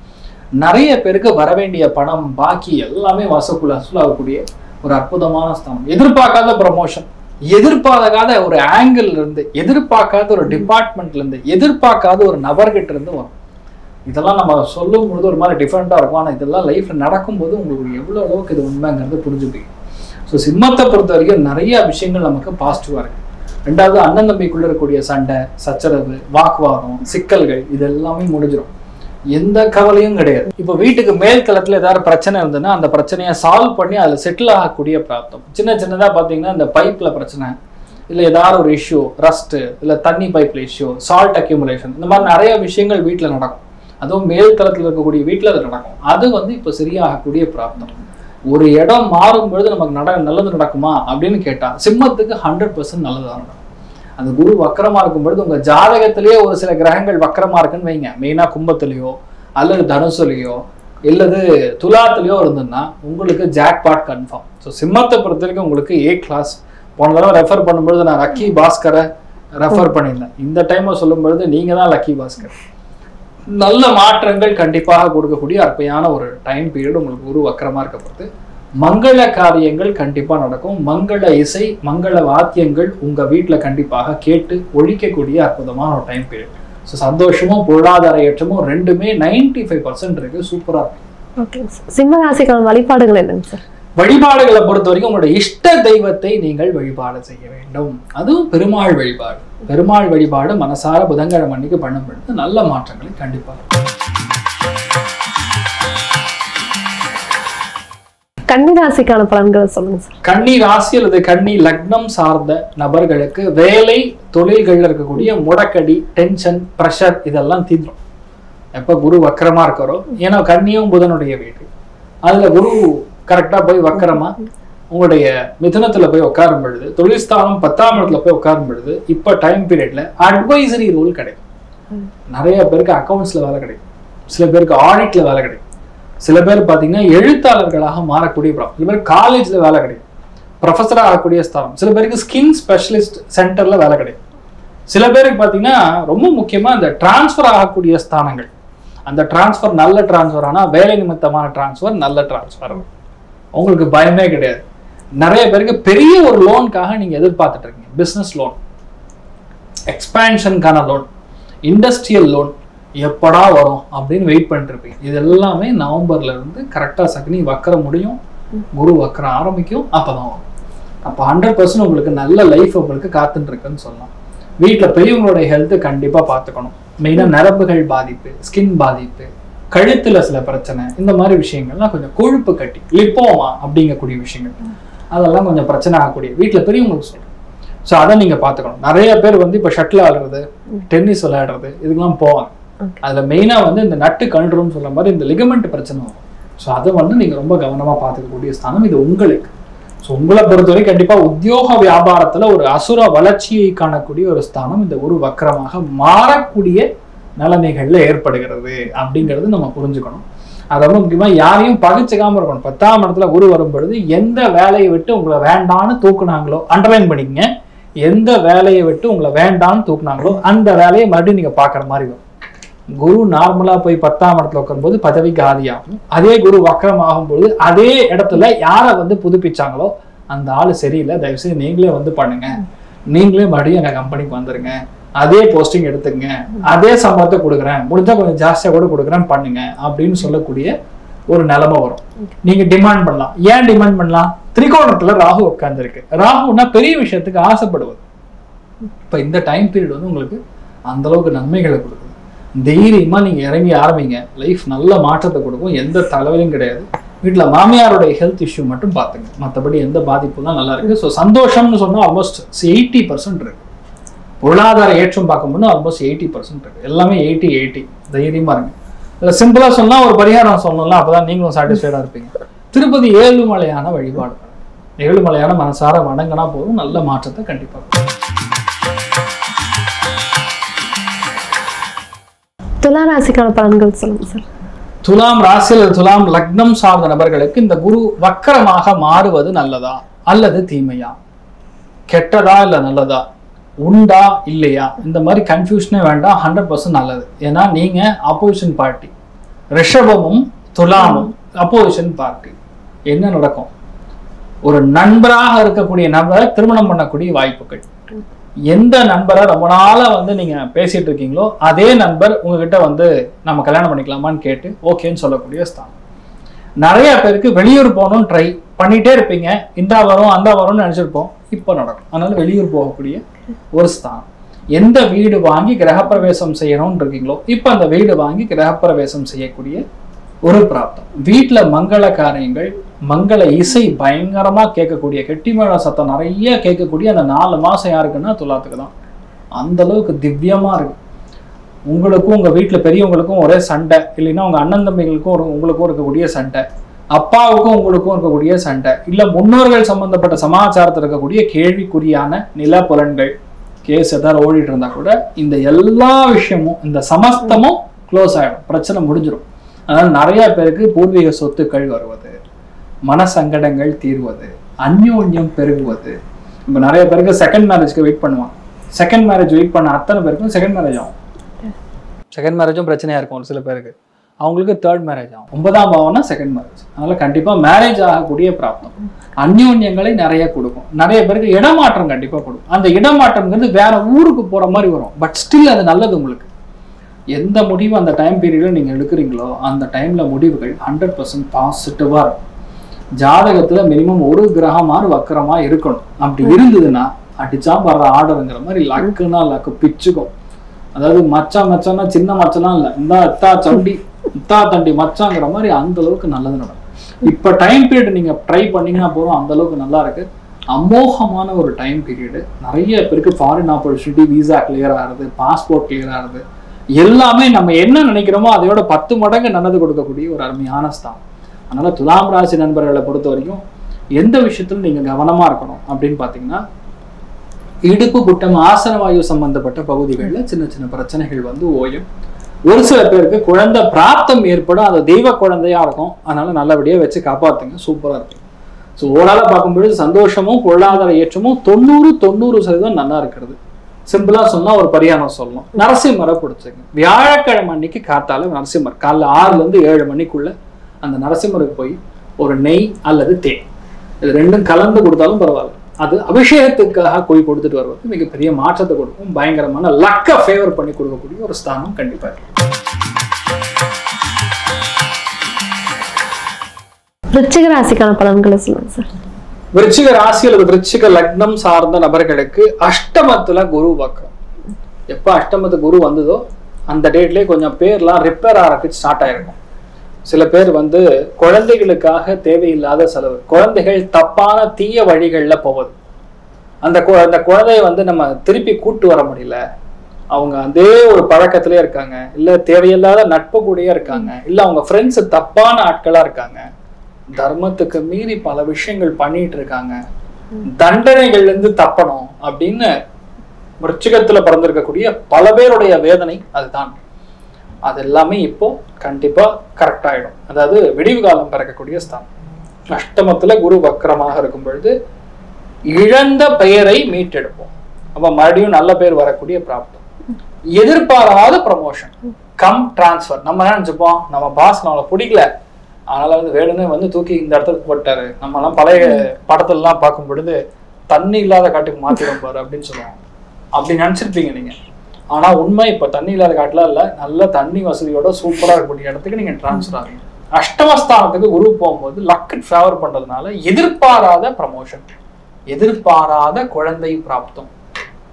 நிறைய பேருக்கு வரவேண்டிய பணம் பாக்கி எல்லாமே வசூலாகக்கூடிய ஒரு அற்புதமான ஸ்தானம். எதிர்பார்க்காத ப்ரமோஷன், எதிர்பார்க்காத ஒரு ஆங்கிள் இருந்து, எதிர்பார்க்காத ஒரு டிபார்ட்மெண்ட்ல இருந்து, எதிர்பார்க்காத ஒரு நபர்கிட்ட இருந்து வரும். இதெல்லாம் நம்ம சொல்லும் பொழுது ஒரு மாதிரி டிஃப்ரெண்டா இருக்கும். ஆனால் இதெல்லாம் லைஃப்ல நடக்கும்போது உங்களுக்கு எவ்வளவு அளவுக்கு இது உண்மைங்கிறது புரிஞ்சுப்பீங்க. ஸோ சிம்மத்தை பொறுத்த வரைக்கும் நிறைய விஷயங்கள் நமக்கு பாசிட்டிவா இருக்கு. ரெண்டாவது, அண்ணன் தம்பிக்குள்ள இருக்கக்கூடிய சண்டை சச்சரவு, வாக்குவாதம், சிக்கல்கள் இது எல்லாமே முடிஞ்சிடும். எந்த கவலையும் கிடையாது. இப்போ வீட்டுக்கு மேல் தளத்துல ஏதாவது பிரச்சனை இருந்ததுன்னா அந்த பிரச்சனையை சால்வ் பண்ணி அதில் செட்டில் ஆகக்கூடிய பிராப்தம். சின்ன சின்னதா பார்த்தீங்கன்னா இந்த பைப்ல பிரச்சனை, இல்லை ஏதாவது ஒரு இஷ்யூ, ரஸ்ட், இல்லை தண்ணி பைப்ல இஷ்யூ, சால்ட் அக்யூமுலேஷன், இந்த மாதிரி நிறைய விஷயங்கள் வீட்டில் நடக்கும். அதுவும் மேல் தளத்தில் இருக்கக்கூடிய வீட்டில் அது நடக்கும். அது வந்து இப்போ சரியாகக்கூடிய பிராப்தம். ஒரு இடம் மாறும் பொழுது நமக்கு நல்லது நடக்குமா அப்படின்னு கேட்டா சிம்மத்துக்கு 100% நல்லதாக நடக்கும். அந்த குரு வக்கரமா இருக்கும் பொழுது உங்க ஜாதகத்திலேயே ஒரு சில கிரகங்கள் வக்கரமா இருக்குன்னு வைங்க, மெயினா கும்பத்திலேயோ அல்லது தனுசுலையோ இல்லது துலாத்திலேயோ இருந்ததுன்னா உங்களுக்கு ஜாக்பாட் கன்ஃபார்ம். ஸோ சிம்மத்தை பொறுத்த வரைக்கும் உங்களுக்கு A கிளாஸ். போன தடவை ரெஃபர் பண்ணும்பொழுது நான் லக்கி பாஸ்கரை ரெஃபர் பண்ணியிருந்தேன். இந்த டைம் சொல்லும் பொழுது நீங்க தான் லக்கி பாஸ்கர். நல்ல மாற்றங்கள் கண்டிப்பாக கொடுக்கக்கூடிய அற்பையான ஒரு டைம் பீரியட் உங்களுக்கு குரு வக்கரமா இருக்க பொறுத்து மங்கள காரியங்கள் கண்டிப்பா நடக்கும். மங்கள இசை, மங்கள வாத்தியங்கள் உங்க வீட்டுல கண்டிப்பாக கேட்டு ஒழிக்கக்கூடிய அற்புதமான ஒரு டைம் பீரியட். ஸோ சந்தோஷமும் பொருளாதார ஏற்றமும் ரெண்டுமே 95% இருக்கு. சூப்பரா இருக்கு. சிம்ம ராசிக்கான வழிபாடுகள் என்னங்க சார்? வழிபாடுகளை பொறுத்த வரைக்கும் உங்களுடைய இஷ்ட தெய்வத்தை நீங்கள் வழிபாடு செய்ய வேண்டும். அதுவும் பெருமாள் வழிபாடு. பெருமாள் வழிபாடு மனசார புதன்கிழமை அன்னைக்கு பண்ணும் பொழுது நல்ல மாற்றங்களை கண்டிப்பாக. கன்னி ராசிக்கான பலன்களை சொல்லுங்க சார். கன்னி ராசி அல்லது கன்னி லக்னம் சார்ந்த நபர்களுக்கு வேலை தொழில்கள்ல இருக்கக்கூடிய முடக்கடி, டென்ஷன், பிரஷர் இதெல்லாம் தீந்துடும் எப்ப குரு வக்கரமா இருக்கிறோம். ஏன்னா கன்னியும் புதனுடைய வீடு. அதுல குரு கரெக்டா போய் வக்கரமா உங்களுடைய மிதுனத்துல போய் உட்காரும் பொழுது, தொழில் ஸ்தானம் 10ஆம் இடத்துல போய் உட்காரும் பொழுது இப்ப டைம் பீரியட்ல அட்வைசரி ரோல் கிடைக்கும். நிறைய பேருக்கு அக்கௌண்ட்ஸ்ல வேலை கிடைக்கும், சில பேருக்கு ஆடிட்ல வேலை கிடைக்கும், சில பேர் பாத்தீங்கன்னா எழுத்தாளர்களாக மாறக்கூடிய, சில பேர் காலேஜ்ல வேலை கிடைக்கும், ப்ரொஃபஸரா ஆகக்கூடிய ஸ்தானம், சில பேருக்கு ஸ்கின் ஸ்பெஷலிஸ்ட் சென்டர்ல வேலை கிடைக்கும், சில பேருக்கு பாத்தீங்கன்னா ரொம்ப முக்கியமா இந்த டிரான்ஸ்ஃபர் ஆகக்கூடிய ஸ்தானங்கள். அந்த டிரான்ஸ்ஃபர் நல்ல டிரான்ஸ்ஃபர், ஆனா வேலை நிமித்தமான டிரான்ஸ்ஃபர், நல்ல டிரான்ஸ்ஃபர், உங்களுக்கு பயமே கிடையாது. நிறைய பேருக்கு பெரிய ஒரு லோனுக்காக நீங்க எதிர்பார்த்துட்டு இருக்கீங்க. பிசினஸ் லோன், எக்ஸ்பான்ஷனுக்கான லோன், இண்டஸ்ட்ரியல் லோன் எப்படா வரும் அப்படின்னு வெயிட் பண்ணிட்டு இருப்பீங்க. இது எல்லாமே நவம்பர்ல இருந்து கரெக்டா சக்னி வக்கரம் முடியும், குரு வக்கரம் ஆரம்பிக்கும், அப்பதான் வரும். அப்போ 100% உங்களுக்கு நல்ல லைஃப் உங்களுக்கு காத்துட்டு இருக்குன்னு சொல்லலாம். வீட்டுல பெரியவங்களுடைய ஹெல்த் கண்டிப்பா பார்த்துக்கணும். மெயினா நரம்புகள் பாதிப்பு, ஸ்கின் பாதிப்பு, கழுத்துல சில பிரச்சனை, இந்த மாதிரி விஷயங்கள்லாம் கொஞ்சம் கொழுப்பு கட்டி லிப்போமா அப்படிங்கக்கூடிய விஷயங்கள் அதெல்லாம் கொஞ்சம் பிரச்சனை ஆகக்கூடிய வீட்டுல பெரியவங்களுக்கு சொல்றேன். ஸோ அதை நீங்க பார்த்துக்கணும். நிறைய பேர் வந்து இப்போ ஷட்டில் ஆடுறது, டென்னிஸ் விளையாடுறது இதுக்கெல்லாம் போவாங்க. அதுல மெயினா வந்து இந்த நட்டு கண்டுருன்னு சொல்ற மாதிரி இந்த லிகமெண்ட் பிரச்சனை வரும். ஸோ அதை வந்து நீங்க ரொம்ப கவனமா பார்த்துக்கக்கூடிய ஸ்தானம் இது உங்களுக்கு. ஸோ உங்களை பொறுத்தவரை கண்டிப்பா உத்தியோக வியாபாரத்துல ஒரு அசுர வளர்ச்சியை காணக்கூடிய ஒரு ஸ்தானம் இந்த குரு வக்கரமாக மாறக்கூடிய நிலைமைகள்ல ஏற்படுகிறது அப்படிங்கிறது நம்ம புரிஞ்சுக்கணும். அது ரொம்ப முக்கியமா யாரையும் பகிச்சுக்காம இருக்கணும். 10ஆம் இடத்துல குரு வரும் பொழுது எந்த வேலையை விட்டு உங்களை வேண்டான்னு தூக்குனாங்களோ அண்டர்லைன் பண்ணிக்கங்க. எந்த வேலையை விட்டு உங்களை வேண்டான்னு தூக்குனாங்களோ அந்த வேலையை மறுபடியும் நீங்க பாக்குற மாதிரி வரும். குரு நார்மலா போய் 10ஆம் இடத்துல உட்காரும்போது பதவிக்கு ஆதியாகும். அதே குரு வக்கரம் ஆகும்போது அதே இடத்துல யாரை வந்து புதுப்பிச்சாங்களோ அந்த ஆளு சரியில்லை, தயவுசெய்து நீங்களே வந்து பண்ணுங்க, நீங்களே மறுபடியும் எங்க கம்பெனிக்கு வந்துருங்க, அதே போஸ்டிங் எடுத்துங்க, அதே சம்பளத்தை கொடுக்குறேன், முடிஞ்சா கொஞ்சம் ஜாஸ்தியா கூட கொடுக்குறேன் பண்ணுங்க அப்படின்னு சொல்லக்கூடிய ஒரு நிலைமை வரும். நீங்க டிமாண்ட் பண்ணலாம். ஏன் டிமாண்ட் பண்ணலாம்? திரிகோணத்துல ராகு உட்கார்ந்துருக்கு. ராகுனா பெரிய விஷயத்துக்கு ஆசைப்படுவது. இப்ப இந்த டைம் பீரியட் வந்து உங்களுக்கு அந்த அளவுக்கு நன்மைகளை கொடுக்குது. தைரியமா நீங்க இறங்கி ஆரம்பிங்க. லைஃப் நல்ல மாற்றத்தை கொடுக்கும். எந்த தலைவலியும் கிடையாது. வீட்டுல மாமியாருடைய ஹெல்த் இஷ்யூ மட்டும் பாத்துங்க, மற்றபடி எந்த பாதிப்புலாம் நல்லா இருக்கு. ஸோ சந்தோஷம்னு சொன்னா ஆல்மோஸ்ட் 80% இருக்கு. பொருளாதார ஏற்றம் பார்க்கும்போது ஆல்மோஸ்ட் 80% இருக்கு. எல்லாமே 80 தைரியமா இருங்க. சிம்பிளா சொன்னா ஒரு பரிகாரம் சொல்லணும்ல, அப்பதான் நீங்களும் சாட்டிஸ்ஃபைடா இருப்பீங்க. திருப்பதி ஏழுமலையான வழிபாடு, ஏழுமலையான மனசார வணங்கினா போதும், நல்ல மாற்றத்தை கண்டிப்பா. துலா ராசிக்கான பலன்கள் சொல்லுங்க சார். துலாம் ராசியில் துலாம் லக்னம் சார்ந்த நபர்களுக்கு இந்த குரு வக்கரமாக மாறுவது நல்லதா அல்லது தீமையா, கெட்டதா இல்ல நல்லதா, உண்டா இல்லையா, இந்த மாதிரி கன்ஃபியூஷனே வேண்டாம். 100% நல்லது. ஏன்னா நீங்க அப்போசிஷன் பார்ட்டி. ரிஷபமும் துலாமும் அப்போசிஷன் பார்ட்டி. என்ன நடக்கும்? ஒரு நண்பராக இருக்கக்கூடிய நபரை திருமணம் பண்ணக்கூடிய வாய்ப்புகள். எந்த நண்பரை ரொம்ப நாளா வந்து நீங்க பேசிட்டு இருக்கீங்களோ அதே நண்பர் உங்ககிட்ட வந்து நம்ம கல்யாணம் பண்ணிக்கலாமான்னு கேட்டு ஓகேன்னு சொல்லக்கூடிய ஸ்தானம். நிறைய பேருக்கு வெளியூர் போகணும்னு ட்ரை பண்ணிட்டே இருப்பீங்க. இந்த வரும் அந்த வரும்னு நினைச்சிருப்போம், இப்போ நடக்கும். அதனால வெளியூர் போகக்கூடிய ஒரு ஸ்தானம். எந்த வீடு வாங்கி கிரகப்பிரவேசம் செய்யணும்னு இருக்கீங்களோ இப்போ அந்த வீடு வாங்கி கிரகப்பிரவேசம் செய்யக்கூடிய ஒரு பிராப்தம். வீட்டுல மங்கள காரியங்கள், மங்கள இசை பயங்கரமா கேட்கக்கூடிய, கெட்டிமேள சத்தம் நிறைய கேட்கக்கூடிய அந்த 4 மாசம் யாருக்குன்னா துலாத்துக்கு தான். அந்த அளவுக்கு திவ்யமா இருக்கு. உங்களுக்கும் உங்க வீட்டுல பெரியவங்களுக்கும் ஒரே சண்டை, இல்லைன்னா உங்க அண்ணன் தம்பிகளுக்கும் உங்களுக்கும் இருக்கக்கூடிய சண்டை, அப்பாவுக்கும் உங்களுக்கும் இருக்கக்கூடிய சண்டை, இல்ல முன்னோர்கள் சம்பந்தப்பட்ட சமாச்சாரத்தில் இருக்கக்கூடிய கேள்விக்குறியான நில புலன்கள் கேஸ் ஏதாவது ஓடிட்டு இருந்தா கூட இந்த எல்லா விஷயமும், இந்த சமஸ்தமும் க்ளோஸ் ஆயிடும், பிரச்சனை முடிஞ்சிடும். அதனால நிறைய பேருக்கு பூர்வீக சொத்துக்கள் வருவது, மனசங்கடங்கள் தீர்வது, அந்யோன்யம் பெருகுவது. இப்போ நிறைய பேருக்கு செகண்ட் மேரேஜ்க்கு வெயிட் பண்ணுவாங்க. செகண்ட் மேரேஜ் வெயிட் பண்ண அத்தனை பேருக்கும் செகண்ட் மேரேஜ் ஆகும். செகண்ட் மேரேஜும் பிரச்சனையா இருக்கும் ஒரு சில பேருக்கு. அவங்களுக்கு தேர்ட் மேரேஜ் ஆகும். 9ஆம் பாவம்னா செகண்ட் மேரேஜ். அதனால கண்டிப்பா மேரேஜ் ஆகக்கூடிய பிராப்தம். அந்யோன்யங்களை நிறைய கொடுக்கும். நிறைய பேருக்கு இடமாற்றம் கண்டிப்பா கொடுக்கும். அந்த இடமாற்றம்ங்கிறது வேற ஊருக்கு போற மாதிரி வரும். பட் ஸ்டில் அது நல்லது உங்களுக்கு. எந்த முடிவு அந்த டைம் பீரியட்ல நீங்க எடுக்கிறீங்களோ அந்த டைம்ல முடிவுகள் 100% பாசிட்டிவா இருக்கும். ஜாதகத்துல மினிமம் ஒரு கிரகமாறு வக்கரமா இருக்கணும். அப்படி இருந்ததுன்னா அடிச்சா வர்ற ஆர்டருங்கிற மாதிரி லக்குன்னா லக்கு பிச்சுக்கும். அதாவது மச்சான் மச்சான்னா சின்ன மச்சம்லாம் இல்லை, இந்த அத்தா சண்டி இத்தா தண்டி மச்சாங்கிற மாதிரி அந்த அளவுக்கு நல்லது நடக்கும். இப்ப டைம் பீரியட் நீங்க ட்ரை பண்ணீங்கன்னா போதும், அந்த அளவுக்கு நல்லா இருக்கு. அமோகமான ஒரு டைம் பீரியடு. நிறைய பேருக்கு ஃபாரின் ஆப்பர்ச்சுனிட்டி, விசா கிளியர் ஆகுது, பாஸ்போர்ட் கிளியர் ஆகுது. எல்லாமே நம்ம என்ன நினைக்கிறோமோ அதையோட 10 மடங்கு நல்லது கொடுக்கக்கூடிய ஒரு அருமையான ஸ்தானம். அதனால துலாம் ராசி நண்பர்களை பொறுத்த வரைக்கும் எந்த விஷயத்துல நீங்க கவனமா இருக்கணும் அப்படின்னு பாத்தீங்கன்னா, இடுப்பு குட்டம் ஆசனவாயு சம்பந்தப்பட்ட பகுதிகளில் சின்ன சின்ன பிரச்சனைகள் வந்து ஓயும். ஒரு சில பேருக்கு குழந்தை பிராப்தம் ஏற்படும், அது தெய்வ குழந்தையா இருக்கும். அதனால நல்லபடியா வச்சு காப்பாத்துங்க, சூப்பரா இருக்கும். ஸோ ஓவராலா பார்க்கும்பொழுது சந்தோஷமும் பொருளாதார ஏற்றமும் 90% நல்லா இருக்கிறது. சிம்பிளா சொன்னா ஒரு பரிகாரம் சொல்லணும். நரசிம்மரை பிடிச்சிங்க. வியாழக்கிழமை அன்னைக்கு காத்தால நரசிம்மர் காலைல 6 to 7 மணிக்குள்ள அந்த நரசிம்மருக்கு போய் ஒரு நெய் அல்லது தேன் இது ரெண்டும் கலந்து கொடுத்தாலும் பரவாயில்ல, அது அபிஷேகத்துக்காக போய் கொடுத்துட்டு வருவது மிகப்பெரிய மாற்றத்தை கொடுக்கும். பயங்கரமான லக்க ஃபேவர் பண்ணி கொடுக்கக்கூடிய ஒரு ஸ்தானம் கண்டிப்பா இருக்கு. விருச்சிக ராசிக்கான பலன்களை சொல்லுங்க சார். விருச்சிக ராசி அல்லது விருச்சிக லக்னம் சார்ந்த நபர்களுக்கு அஷ்டமத்துல குரு வக்ரம். எப்போ அஷ்டமத்து குரு வந்ததோ அந்த டேட்லேயே கொஞ்சம் பேர்லாம் ரிப்பேர் ஆகிறதுக்கு ஸ்டார்ட் ஆயிருக்கும். சில பேர் வந்து குழந்தைகளுக்காக தேவையில்லாத செலவு, குழந்தைகள் தப்பான தீய வழிகளில் போவது, அந்த குழந்தைய வந்து நம்ம திருப்பி கூட்டு வர முடியல, அவங்க அதே ஒரு பழக்கத்திலே இருக்காங்க, இல்லை தேவையில்லாத நட்பு கூடயே இருக்காங்க, இல்லை அவங்க ஃப்ரெண்ட்ஸ் தப்பான ஆட்களா இருக்காங்க, தர்மத்துக்கு மீறி பல விஷயங்கள் பண்ணிட்டு இருக்காங்க, தண்டனைகள்ல இருந்து தப்பணும் அப்படின்னு விருச்சிகத்துல பிறந்திருக்கக்கூடிய பல பேருடைய வேதனை அதுதான். அது எல்லாமே இப்போ கண்டிப்பா கரெக்ட் ஆயிடும். அதாவது விடிவு காலம் பிறக்கக்கூடிய ஸ்தானம். அஷ்டமத்துல குரு வக்கரமாக இருக்கும் பொழுது இழந்த பெயரை மீட்டெடுப்போம். அப்ப மறுபடியும் நல்ல பேர் வரக்கூடிய பிராப்தம். எதிர்பாராத ப்ரமோஷன், கம் டிரான்ஸ்பர். நம்ம என்ன நினைச்சுப்போம், நம்ம பாஸ் நம்மளை பிடிக்கல, அதனால வந்து வேணும்னு வந்து தூக்கி இந்த இடத்துக்கு போட்டாரு, நம்ம எல்லாம் பழைய படத்துல எல்லாம் பார்க்கும் பொழுது தண்ணி இல்லாத காட்டுக்கு மாத்திரம் பாரு அப்படின்னு சொல்லுவாங்க. அப்படி நினைச்சிருப்பீங்க நீங்க. ஆனா உண்மை இப்ப தண்ணி இல்லாத காட்டுல இல்ல, நல்ல தண்ணி வசதியோட சூப்பரா இருக்கக்கூடிய இடத்துக்கு நீங்க டிரான்ஸ்பர் ஆகுங்க. அஷ்டமஸ்தானத்துக்கு குரு போகும்போது லக்கு ஃபேவர் பண்றதுனால எதிர்பாராத ப்ரமோஷன், எதிர்பாராத குழந்தை பிராப்தம்.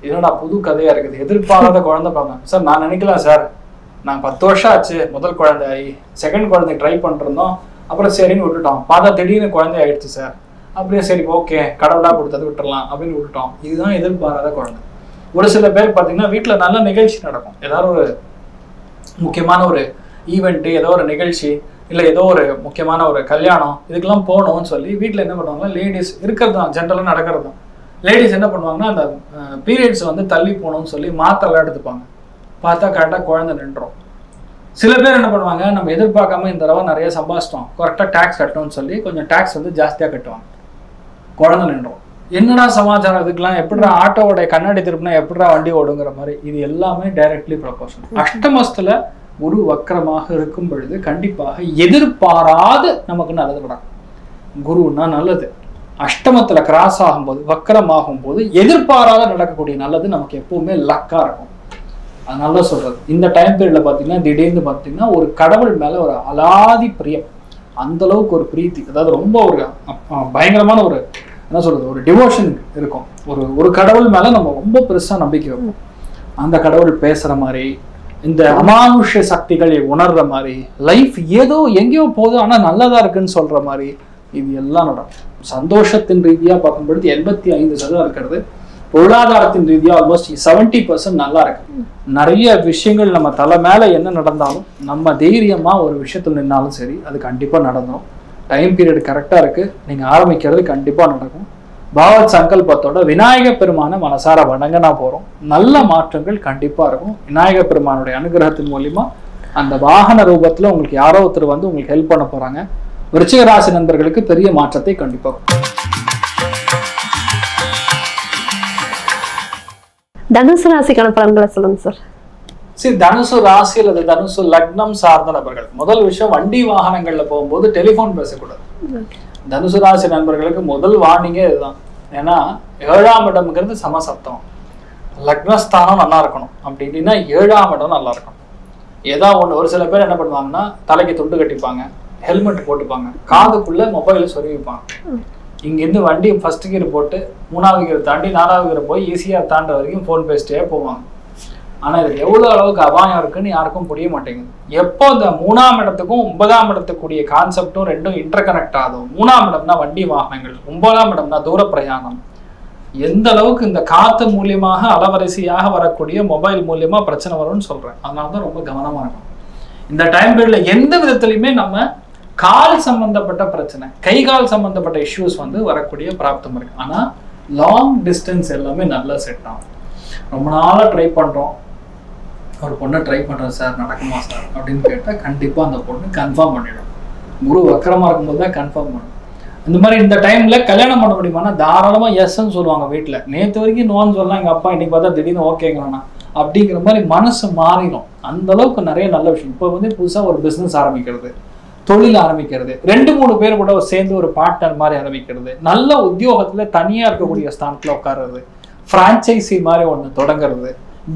இதோட புது கதையா இருக்குது. எதிர்பாராத குழந்தை பிராப்தம். சார் நான் நினைக்கலாம் சார், நான் 10 வருஷம் ஆச்சு முதல் குழந்தை, செகண்ட் குழந்தை ட்ரை பண்ணிருந்தோம், அப்புறம் சரின்னு விட்டுட்டோம், பார்த்தா திடீர்னு குழந்தை ஆயிடுச்சு சார், அப்படியே சரி ஓகே கடவுளா கொடுத்தது விட்டுறலாம் அப்படின்னு விட்டுட்டோம். இதுதான் எதிர்பாராத குழந்தை. ஒரு சில பேர் பார்த்தீங்கன்னா வீட்டில் நல்ல நிகழ்ச்சி நடக்கும், ஏதாவது ஒரு முக்கியமான ஒரு ஈவெண்ட்டு, ஏதோ ஒரு நிகழ்ச்சி, இல்லை ஏதோ ஒரு முக்கியமான ஒரு கல்யாணம், இதுக்கெல்லாம் போகணும்னு சொல்லி வீட்டில் என்ன பண்ணுவாங்கன்னா, லேடிஸ் இருக்கிறது தான் ஜென்ரலாக நடக்கிறது தான், லேடிஸ் என்ன பண்ணுவாங்கன்னா அந்த பீரியட்ஸ் வந்து தள்ளி போகணும்னு சொல்லி மாத்திரைலாம் எடுத்துப்பாங்க. பார்த்தா கரெக்டாக குழந்தை நின்றோம். சில பேர் என்ன பண்ணுவாங்க, நம்ம எதிர்பார்க்காம இந்த தடவை நிறைய சம்பாதிச்சிட்டோம், கரெக்டாக டேக்ஸ் கட்டணும்னு சொல்லி கொஞ்சம் டேக்ஸ் வந்து ஜாஸ்தியாக கட்டுவாங்க, குழந்தை நின்றோம். என்னடா சமாச்சாரம், இதுக்கெல்லாம் எப்படிடா ஆட்டோவோட கண்ணாடி திருப்பினா எப்படிடா வண்டி ஓடுங்கிற மாதிரி. இது எல்லாமே டைரக்ட்லி ப்ரொபோஷன். அஷ்டமஸ்துல குரு வக்கரமாக இருக்கும் பொழுது கண்டிப்பாக எதிர்பாராத நமக்கு நல்லது நடக்கும். குருன்னா நல்லது. அஷ்டமத்துல கிராஸ் ஆகும்போது வக்கரமாகும் போது எதிர்பாராத நடக்கக்கூடிய நல்லது நமக்கு எப்பவுமே லக்கா இருக்கும். அதனால தான் சொல்றது. இந்த டைம் பீரியட்ல பாத்தீங்கன்னா திடீர்னு பாத்தீங்கன்னா ஒரு கடவுள் மேல ஒரு அலாதி பிரியம், அந்த அளவுக்கு ஒரு பிரீத்தி, அதாவது ரொம்ப ஒரு பயங்கரமான ஒரு என்ன சொல்றது ஒரு டிவோஷன் இருக்கும். ஒரு கடவுள் மேல நம்ம ரொம்ப பெருசா நம்பிக்கை வைப்போம். அந்த கடவுள் பேசுற மாதிரி, இந்த அமானுஷ்ய சக்திகளை உணர்ற மாதிரி, லைஃப் ஏதோ எங்கேயோ போகுது ஆனா நல்லதா இருக்குன்னு சொல்ற மாதிரி, இது எல்லாம் நடக்கும். சந்தோஷத்தின் ரீதியா பார்க்கும்பொழுது 85% இருக்கிறது. பொருளாதாரத்தின் ரீதியா ஆல்மோஸ்ட் 70% நல்லா இருக்கு. நிறைய விஷயங்கள் நம்ம தலை மேல என்ன நடந்தாலும் நம்ம தைரியமா ஒரு விஷயத்துல நின்னாலும் சரி, அது கண்டிப்பா நடந்துடும். டைம் பீரியட் கரெக்டா இருக்கு. நீங்க ஆரம்பிக்கிறது கண்டிப்பா நடக்கும். பாவத் சங்கல்பத்தோட விநாயக பெருமான மனசார வணங்கினா போறோம், நல்ல மாற்றங்கள் கண்டிப்பா இருக்கும். விநாயக பெருமானுடைய அனுகிரகத்தின் மூலியமா அந்த வாகன ரூபத்துல உங்களுக்கு யாரோ ஒருத்தர் வந்து உங்களுக்கு ஹெல்ப் பண்ண போறாங்க. விருச்சிக ராசி நண்பர்களுக்கு பெரிய மாற்றத்தை கண்டிப்பா. தனுசு ராசிக்கான பலன்களை சொல்லுங்க சார். சரி, தனுசு ராசி அல்லது தனுசு லக்னம் சார்ந்த நபர்கள் முதல் விஷயம், வண்டி வாகனங்கள்ல போகும்போது டெலிபோன் பேசக்கூடாது. தனுசு ராசி நண்பர்களுக்கு முதல் வார்னிங்கே இதுதான். ஏன்னா 7ஆம் இடம்ங்கிறது சமசப்தம், லக்னஸ்தானம் நல்லா இருக்கணும். அப்படி இல்லைன்னா 7ஆம் இடம் நல்லா இருக்கணும். ஏதாவது ஒண்ணு. ஒரு சில பேர் என்ன பண்ணுவாங்கன்னா தலைக்கு துண்டு கட்டிப்பாங்க, ஹெல்மெட் போட்டுப்பாங்க, காதுக்குள்ள மொபைல சொருவிப்பாங்க. இங்கிருந்து வண்டி ஃபர்ஸ்ட் கியர் போட்டு 3ஆவது கியர் தாண்டி 4ஆவது கியர் போய் ஈஸியா தாண்ட வரைக்கும் ஃபோன் பேசிட்டே போவாங்க. ஆனா இது எவ்வளவு அளவுக்கு அபாயம் இருக்குன்னு யாருக்கும் புரிய மாட்டேங்குது. எப்போ இந்த 3ஆம் இடத்துக்கும் 9ஆம் இடத்துக்குரிய கான்செப்டும் ரெண்டும் இன்டர் கனெக்ட் ஆகும். 3ஆம் இடம்னா வண்டி வாகனங்கள், 9ஆம் இடம்னா தூர பிரயாணம். எந்த அளவுக்கு இந்த காத்து மூலியமாக அலவரிசையாக வரக்கூடிய மொபைல் மூலியமா பிரச்சனை வரும்னு சொல்றேன். அதனாலதான் ரொம்ப கவனமா இருக்கும். இந்த டைம் பீரியட்ல எந்த விதத்திலையுமே நம்ம கால் சம்பந்தப்பட்ட பிரச்சனை, கை கால் சம்பந்தப்பட்ட இஷ்யூஸ் வந்து வரக்கூடிய பிராப்தம் இருக்கு. ஆனா லாங் டிஸ்டன்ஸ் எல்லாமே நல்லா செட் ஆகும். ரொம்ப நாளா ட்ரை பண்றோம், ஒரு பொண்ணை ட்ரை பண்றேன் சார், நடக்குமா சார் அப்படின்னு கேட்டா கண்டிப்பா அந்த பொண்ணு கன்ஃபார்ம் பண்ணிடும். குரு வக்கரமா இருக்கும்போது தான் கன்ஃபார்ம் பண்ணும். இந்த மாதிரி இந்த டைம்ல கல்யாணம் பண்ண முடியுமானா தாராளமா எஸ்ன்னு சொல்லுவாங்க. வீட்டுல நேற்று வரைக்கும் நோன்னு சொல்லலாம், எங்க அப்பா இன்னைக்கு பார்த்தா திடீர்னு ஓகேங்கிறானா அப்படிங்கிற மாதிரி மனசு மாறிடும். அந்த அளவுக்கு நிறைய நல்ல விஷயம். இப்போ வந்து புதுசா ஒரு பிசினஸ் ஆரம்பிக்கிறது, தொழில் ஆரம்பிக்கிறது, 2-3 பேர் கூட சேர்ந்து ஒரு பார்ட்னர் மாதிரி ஆரம்பிக்கிறது, நல்ல உத்தியோகத்துல தனியா இருக்கக்கூடிய ஸ்தானத்துல உட்கார்றது, பிரான்ச்சைசி மாதிரி ஒண்ணு தொடங்குறது,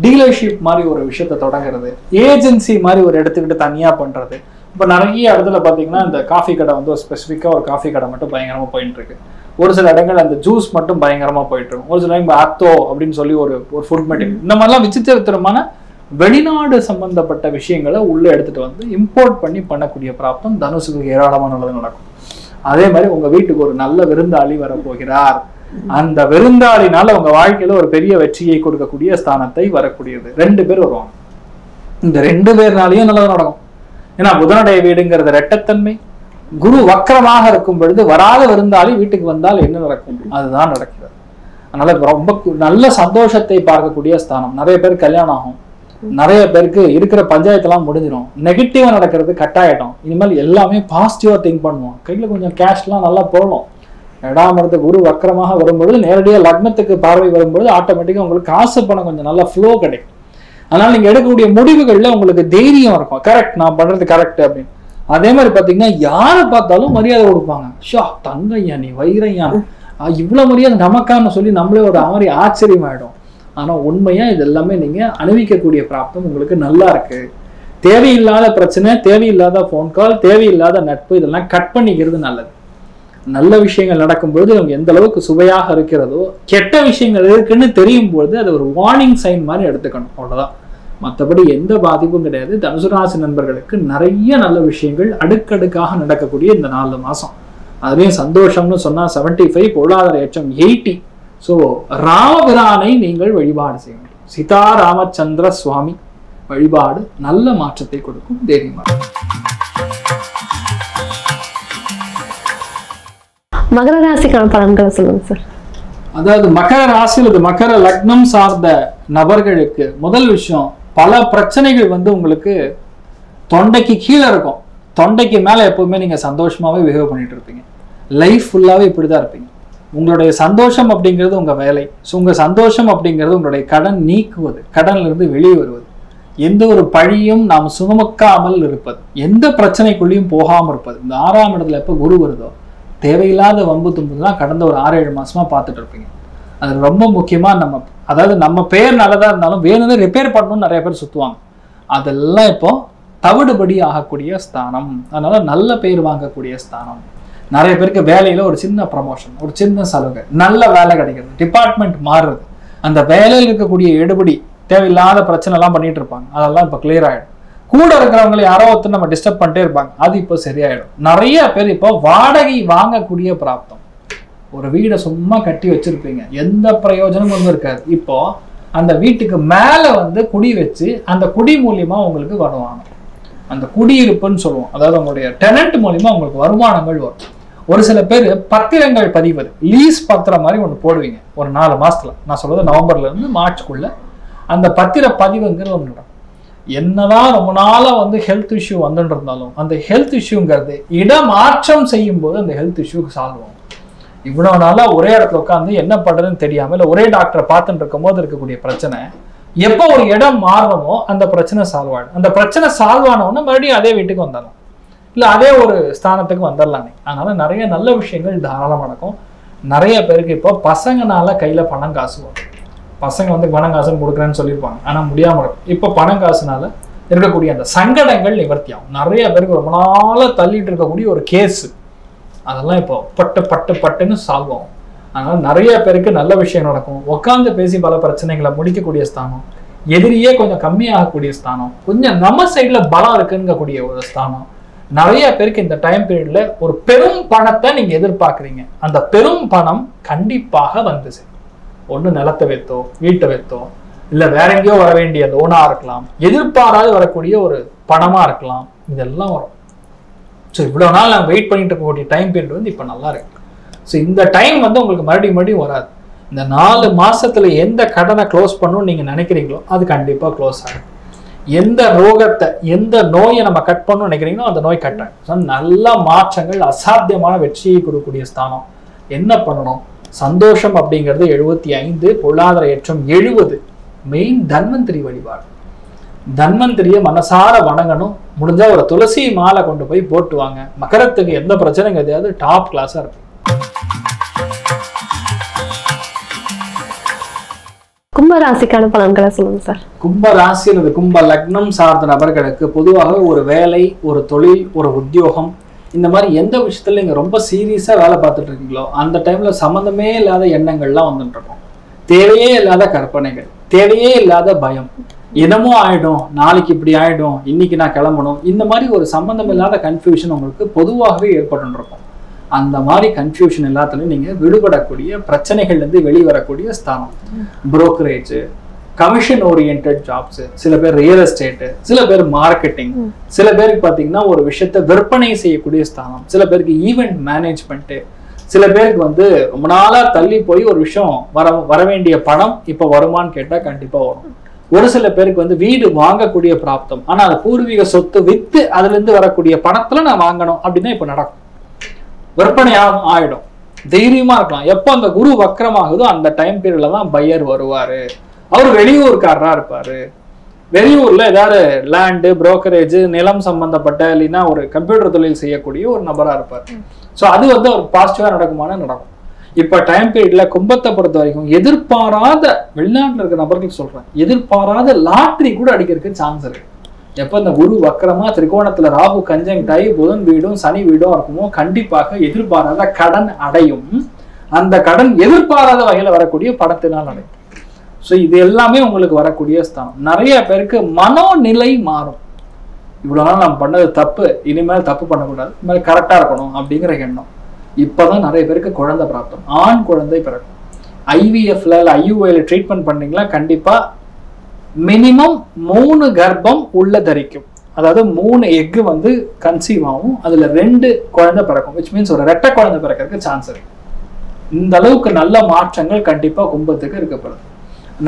டீலர்ஷிப் மாதிரி ஒரு விஷயத்த தொடங்குறது, ஏஜென்சி மாதிரி ஒரு எடுத்துக்கிட்டு தனியா பண்றது. இப்போ நிறைய இடத்துல பாத்தீங்கன்னா இந்த காஃபி கடை வந்து ஒரு ஸ்பெசிஃபிக்கா ஒரு காஃபி கடை மட்டும் பயங்கரமா போயிட்டு இருக்கு. ஒரு சில இடங்கள் அந்த ஜூஸ் மட்டும் பயங்கரமா போயிட்டு இருக்கும். ஒரு சில இடங்கள் ஆத்தோ அப்படின்னு சொல்லி ஒரு ஃபுட் மெட்டீரியல், இந்த மாதிரிலாம் விசித்திரமான வெளிநாடு சம்பந்தப்பட்ட விஷயங்களை உள்ள எடுத்துட்டு வந்து இம்போர்ட் பண்ணி பண்ணக்கூடிய பிராப்தம் தனுசுக்கு ஏராளமான நல்லது நடக்கும். அதே மாதிரி உங்க வீட்டுக்கு ஒரு நல்ல விருந்தாளி வரப்போகிறார். அந்த விருந்தாளினால உங்க வாழ்க்கையில ஒரு பெரிய வெற்றியை கொடுக்கக்கூடிய ஸ்தானத்தை வரக்கூடியது. 2 பேர் வருவாங்க. இந்த 2 பேர்னாலையும் நல்லது நடக்கும். ஏன்னா புதனுடைய வீடுங்கிறது ரெட்டத்தன்மை. குரு வக்கரமாக இருக்கும் பொழுது வராத விருந்தாளி வீட்டுக்கு வந்தால் என்ன நடக்கும்? அதுதான் நடக்கிறது. அதனால ரொம்ப நல்ல சந்தோஷத்தை பார்க்கக்கூடிய ஸ்தானம். நிறைய பேர் கல்யாணம் ஆகும், நிறைய பேருக்கு இருக்கிற பஞ்சாயத்தெல்லாம் முடிஞ்சிடும், நெகட்டிவா நடக்கிறது கட்டாயிடும். இனிமேல் எல்லாமே பாசிட்டிவா திங்க் பண்ணுவோம். கையில கொஞ்சம் கேஷ்லாம் நல்லா போடணும். 7ஆம் இடத்து குரு வக்கரமாக வரும்பொழுது நேரடியாக லக்னத்துக்கு பார்வை வரும்பொழுது ஆட்டோமேட்டிக்கா உங்களுக்கு காசு பணம் கொஞ்சம் நல்லா ஃப்ளோ கிடைக்கும். அதனால நீங்க எடுக்கக்கூடிய முடிவுகள்ல உங்களுக்கு தைரியம் இருக்கும். கரெக்ட், நான் பண்றது கரெக்ட் அப்படின்னு. அதே மாதிரி பாத்தீங்கன்னா யாரை பார்த்தாலும் மரியாதை கொடுப்பாங்க. ஷா தங்கையா, நீ வைரையா, இவ்வளவு மரியாதை நமக்கான்னு சொல்லி நம்மளே ஒரு மாதிரி ஆச்சரியமாயிடும். ஆனா உண்மையா இது எல்லாமே நீங்க அனுபவிக்கக்கூடிய பிராப்தம் உங்களுக்கு நல்லா இருக்கு. தேவையில்லாத பிரச்சனை, தேவையில்லாத போன் கால், தேவையில்லாத நட்பு, இதெல்லாம் கட் பண்ணிக்கிறது நல்லது. நல்ல விஷயங்கள் நடக்கும்பொழுது அவங்க எந்த அளவுக்கு சுவையாக இருக்கிறதோ, கெட்ட விஷயங்கள் இருக்குன்னு தெரியும் பொழுது அது ஒரு வார்னிங் சைன் மாதிரி எடுத்துக்கணும். அவ்வளவுதான். மற்றபடி எந்த பாதிப்பும் கிடையாது. தனுசு ராசி நண்பர்களுக்கு நிறைய நல்ல விஷயங்கள் அடுக்கடுக்காக நடக்கக்கூடிய இந்த 4 மாசம். அதுலேயும் சந்தோஷம்னு சொன்னா 75, பொருளாதார ஏற்றம் 80. ஸோ ராமபிரானை நீங்கள் வழிபாடு செய்ய வேண்டும். சீதா ராமச்சந்திர சுவாமி வழிபாடு நல்ல மாற்றத்தை கொடுக்கும். தைரியமாக. மகர ராசிக்கான பலன்களை சொல்லுங்க சார். அதாவது மகர ராசியில் இது மகர லக்னம் சார்ந்த நபர்களுக்கு முதல் விஷயம், பல பிரச்சனைகள் உங்களுக்கு தொண்டைக்கு கீழே இருக்கும். தொண்டைக்கு மேல எப்பவுமே நீங்க சந்தோஷமாவே பிஹேவ் பண்ணிட்டு இருப்பீங்க. லைஃப் ஃபுல்லாவே இப்படிதான் இருப்பீங்க. உங்களுடைய சந்தோஷம் அப்படிங்கிறது உங்க வேலை. ஸோ உங்க சந்தோஷம் அப்படிங்கிறது உங்களுடைய கடன் நீக்குவது, கடன்ல இருந்து வெளியே வருவது, எந்த ஒரு பழியும் நாம் சுமக்காமல் இருப்பது, எந்த பிரச்சனைக்குள்ளேயும் போகாமல் இருப்பது. இந்த 6ஆம் இடத்துல எப்போ குரு வருதோ தேவையில்லாத வம்பு தும்பு தான் கடந்த ஒரு 6-7 மாசமா பார்த்துட்டு இருப்பீங்க. அது ரொம்ப முக்கியமா அதாவது நம்ம பேர் நல்லதா இருந்தாலும் வேணும்னு ரிப்பேர் பண்ணணும்னு நிறைய பேர் சுத்துவாங்க. அதெல்லாம் இப்போ தவிடுபடி ஆகக்கூடிய ஸ்தானம். அதனால நல்ல பேர் வாங்கக்கூடிய ஸ்தானம். நிறைய பேருக்கு வேலையில ஒரு சின்ன ப்ரமோஷன், ஒரு சின்ன சலுகை, நல்ல வேலை கிடைக்கிறது, டிபார்ட்மெண்ட் மாறுறது, அந்த வேலையில் இருக்கக்கூடிய எடுபடி தேவையில்லாத பிரச்சனை எல்லாம் பண்ணிட்டு இருப்பாங்க, அதெல்லாம் இப்போ கிளியர் ஆயிடும். கூட இருக்கிறவங்களை யாரோ ஒருத்தர் நம்ம டிஸ்டர்ப் பண்ணிட்டே இருப்பாங்க, அது இப்போ சரியாயிடும். நிறைய பேர் இப்போ வாடகை வாங்கக்கூடிய பிராப்தம். ஒரு வீடை சும்மா கட்டி வச்சிருப்பீங்க, எந்த பிரயோஜனமும் இருக்காது. இப்போ அந்த வீட்டுக்கு மேல குடி வச்சு அந்த குடி மூலியமா உங்களுக்கு வருவாங்க. அந்த குடியிருப்புன்னு சொல்லுவோம். அதாவது உங்களுடைய டெனன்ட் மூலியமா உங்களுக்கு வருமானங்கள் வரும். ஒரு சில பேர் பத்திரங்கள் பதிவது, லீஸ் பத்திரம் மாதிரி ஒன்று போடுவீங்க ஒரு 4 மாசத்துல. நான் சொல்றது நவம்பர்ல இருந்து மார்ச்க்குள்ள அந்த பத்திர பதிவுங்கிறது ஒன்று நடக்கும். என்னதான் ரொம்ப நாளா ஹெல்த் இஷ்யூ வந்துட்டு இருந்தாலும் அந்த ஹெல்த் இஷ்யூங்கிறது இடமாற்றம் செய்யும் போது அந்த ஹெல்த் இஷ்யூக்கு சால்வ் ஆகும். இவ்வளவு நாளா ஒரே இடத்துல உட்காந்து என்ன பண்றதுன்னு தெரியாம இல்லை ஒரே டாக்டரை பார்த்துட்டு இருக்கும் போது இருக்கக்கூடிய பிரச்சனை, எப்போ ஒரு இடம் மாறணுமோ அந்த பிரச்சனை சால்வ் ஆகும். அந்த பிரச்சனை சால்வ் ஆனவுடனே மறுபடியும் அதே வீட்டுக்கு வந்துடலாம், இல்லை அதே ஒரு ஸ்தானத்துக்கு வந்துடலானே. அதனால நிறைய நல்ல விஷயங்கள் தாராளமாக நடக்கும். நிறைய பேருக்கு இப்போ பசங்கனால கையில பணம் காசு வரும். பசங்க பணம் காசுன்னு கொடுக்குறேன்னு சொல்லியிருப்பாங்க, ஆனா முடியாம இருக்கும். இப்போ பணம் காசுனால இருக்கக்கூடிய அந்த சங்கடங்கள் நிவர்த்தி ஆகும். நிறைய பேருக்கு ரொம்ப நாளா தள்ளிட்டு இருக்கக்கூடிய ஒரு கேஸ், அதெல்லாம் இப்போ பட்டுன்னு சால்வ் ஆகும். அதனால நிறைய பேருக்கு நல்ல விஷயம் நடக்கும். உட்காந்து பேசி பல பிரச்சனைகளை முடிக்கக்கூடிய ஸ்தானம், எதிரியே கொஞ்சம் கம்மியாகக்கூடிய ஸ்தானம், கொஞ்சம் நம்ம சைட்ல பலம் இருக்குங்கக்கூடிய ஒரு ஸ்தானம். நிறைய பேருக்கு இந்த டைம் பீரியட்ல ஒரு பெரும் பணத்தை நீங்க எதிர்பார்க்குறீங்க. அந்த பெரும் பணம் கண்டிப்பாக சேரும். ஒண்ணு நிலத்தை வைத்தோ, வீட்டை வைத்தோ, இல்ல வேற எங்கேயோ வர வேண்டிய லோனா இருக்கலாம், எதிர்பாராது வரக்கூடிய ஒரு பணமா இருக்கலாம், இதெல்லாம் வரும். ஸோ இவ்வளவு நாள் நாங்கள் வெயிட் பண்ணிட்டு இருக்கக்கூடிய டைம் பீரியட் இப்போ நல்லா இருக்கு. ஸோ இந்த டைம் உங்களுக்கு மறுபடியும் வராது. இந்த 4 மாசத்துல எந்த கடனை க்ளோஸ் பண்ணணும்னு நீங்க நினைக்கிறீங்களோ அது கண்டிப்பா க்ளோஸ் ஆகும். எந்த ரோகத்தை, எந்த நோயை நம்ம கட் பண்ணணும்னு நினைக்கிறீங்களோ அந்த நோய் கட் ஆகும். நல்ல மாற்றங்கள், அசாத்தியமான வெற்றியை கொடுக்கக்கூடிய ஸ்தானம். என்ன பண்ணணும்? சந்தோஷம் அப்படிங்கிறது 75, பொருளாதார ஏற்றம் 70. மெயின் தன்வந்திரி வழிபாடு. தன்வந்திரிய மனசார வணங்கணும். முடிஞ்சா ஒரு துளசி மாலை கொண்டு போய் போட்டுவாங்க. மகரத்துக்கு எந்த பிரச்சனையும் கிடையாது, டாப் கிளாஸா இருக்கு. கும்ப ராசிக்கான பலன்களை சொல்லுங்க சார். கும்ப ராசி அல்லது கும்ப லக்னம் சார்ந்த நபர்களுக்கு பொதுவாக ஒரு வேலை, ஒரு தொழில், ஒரு உத்தியோகம், இந்த மாதிரி எந்த விஷயத்துல நீங்க ரொம்ப சீரியஸா வேலை பார்த்துட்டு இருக்கீங்களோ அந்த டைம்ல சம்மந்தமே இல்லாத எண்ணங்கள்லாம் வந்துட்டு இருக்கும். தேவையே இல்லாத கற்பனைகள், தேவையே இல்லாத பயம், என்னமோ ஆயிடும், நாளைக்கு இப்படி ஆயிடும், இன்னைக்கு நான் கிளம்பணும், இந்த மாதிரி ஒரு சம்பந்தம் இல்லாத கன்ஃபியூஷன் உங்களுக்கு பொதுவாகவே ஏற்பட்டு இருக்கும். அந்த மாதிரி கன்ஃபியூஷன் எல்லாத்துலயும் நீங்க விடுபடக்கூடிய, பிரச்சனைகள்ல இருந்து வெளிவரக்கூடிய ஸ்தானம். புரோக்கரேஜ், கமிஷன் ஓரியன்ட் ஜாப்ஸ், சில பேர் ரியல் எஸ்டேட், சில பேர் மார்க்கெட்டிங், சில பேருக்கு பாத்தீங்கன்னா ஒரு விஷயத்த விற்பனை செய்யக்கூடிய ஸ்தானம், சில பேருக்கு ஈவெண்ட் மேனேஜ்மெண்ட், சில பேருக்கு வந்து ரொம்ப நாளா தள்ளி போய் ஒரு விஷயம் வர வேண்டிய பணம் இப்ப வருமானு கேட்டா கண்டிப்பா வரும். ஒரு சில பேருக்கு வந்து வீடு வாங்கக்கூடிய பிராப்தம், ஆனா அது பூர்வீக சொத்து வித்து அதுல இருந்து வரக்கூடிய பணத்துல நான் வாங்கணும் அப்படின்னா இப்ப நடக்கும், விற்பனையாகும், ஆயிடும். தைரியமா இருக்கலாம். எப்போ அந்த குரு வக்ரமாகுதோ அந்த டைம் பீரியட்ல தான் பையர் வருவாரு. அவர் வெளியூர்காரரா இருப்பாரு. வெளியூர்ல ஏதாவது லேண்டு, புரோக்கரேஜ், நிலம் சம்பந்தப்பட்ட இல்லைன்னா ஒரு கம்ப்யூட்டர் தொழில் செய்யக்கூடிய ஒரு நபரா இருப்பார். ஸோ அது வந்து அவர் பாசிட்டிவா நடக்குமான நடக்கும். இப்ப டைம் பீரியட்ல கும்பத்தை பொறுத்த வரைக்கும் எதிர்பாராத, வெளிநாட்டுல இருக்க நபர்களுக்கு சொல்றேன், எதிர்பாராத லாட்ரி கூட அடிக்கிறதுக்கு சான்ஸ் இருக்கு. எப்ப இந்த குரு வக்கரமா திரிகோணத்துல ராகு கன்ஜங்க்ட் ஆகி புதன் வீடும் சனி வீடும் இருக்குமோ கண்டிப்பாக எதிர்பாராத கடன் அடையும். அந்த கடன் எதிர்பாராத வகையில வரக்கூடிய பணத்தினால் அடையும். ஸோ இது எல்லாமே உங்களுக்கு வரக்கூடிய ஸ்தானம். நிறைய பேருக்கு மனோநிலை மாறும். இவ்வளவு நாள் நம்ம பண்ணது தப்பு, இனிமேல் தப்பு பண்ணக்கூடாது, இனிமேல் கரெக்டா இருக்கணும் அப்படிங்கிற எண்ணம். இப்பதான் நிறைய பேருக்கு குழந்தை பிராப்தம், ஆண் குழந்தை பிறக்கும். ஐவிஎஃப்ல இல்ல ஐயுஐல ட்ரீட்மெண்ட் பண்ணீங்களா கண்டிப்பா மினிமம் 3 கர்ப்பம் உள்ள தரிக்கும். அதாவது 3 எக்கு வந்து கன்சீவ் ஆகும், அதுல 2 குழந்தை பிறக்கும். விச் மீன்ஸ் ஒரு ரெட்டை குழந்தை பிறக்கிறதுக்கு சான்ஸ் இருக்கு. இந்த அளவுக்கு நல்ல மாற்றங்கள் கண்டிப்பா கும்பத்துக்கு இருக்கப்படுது.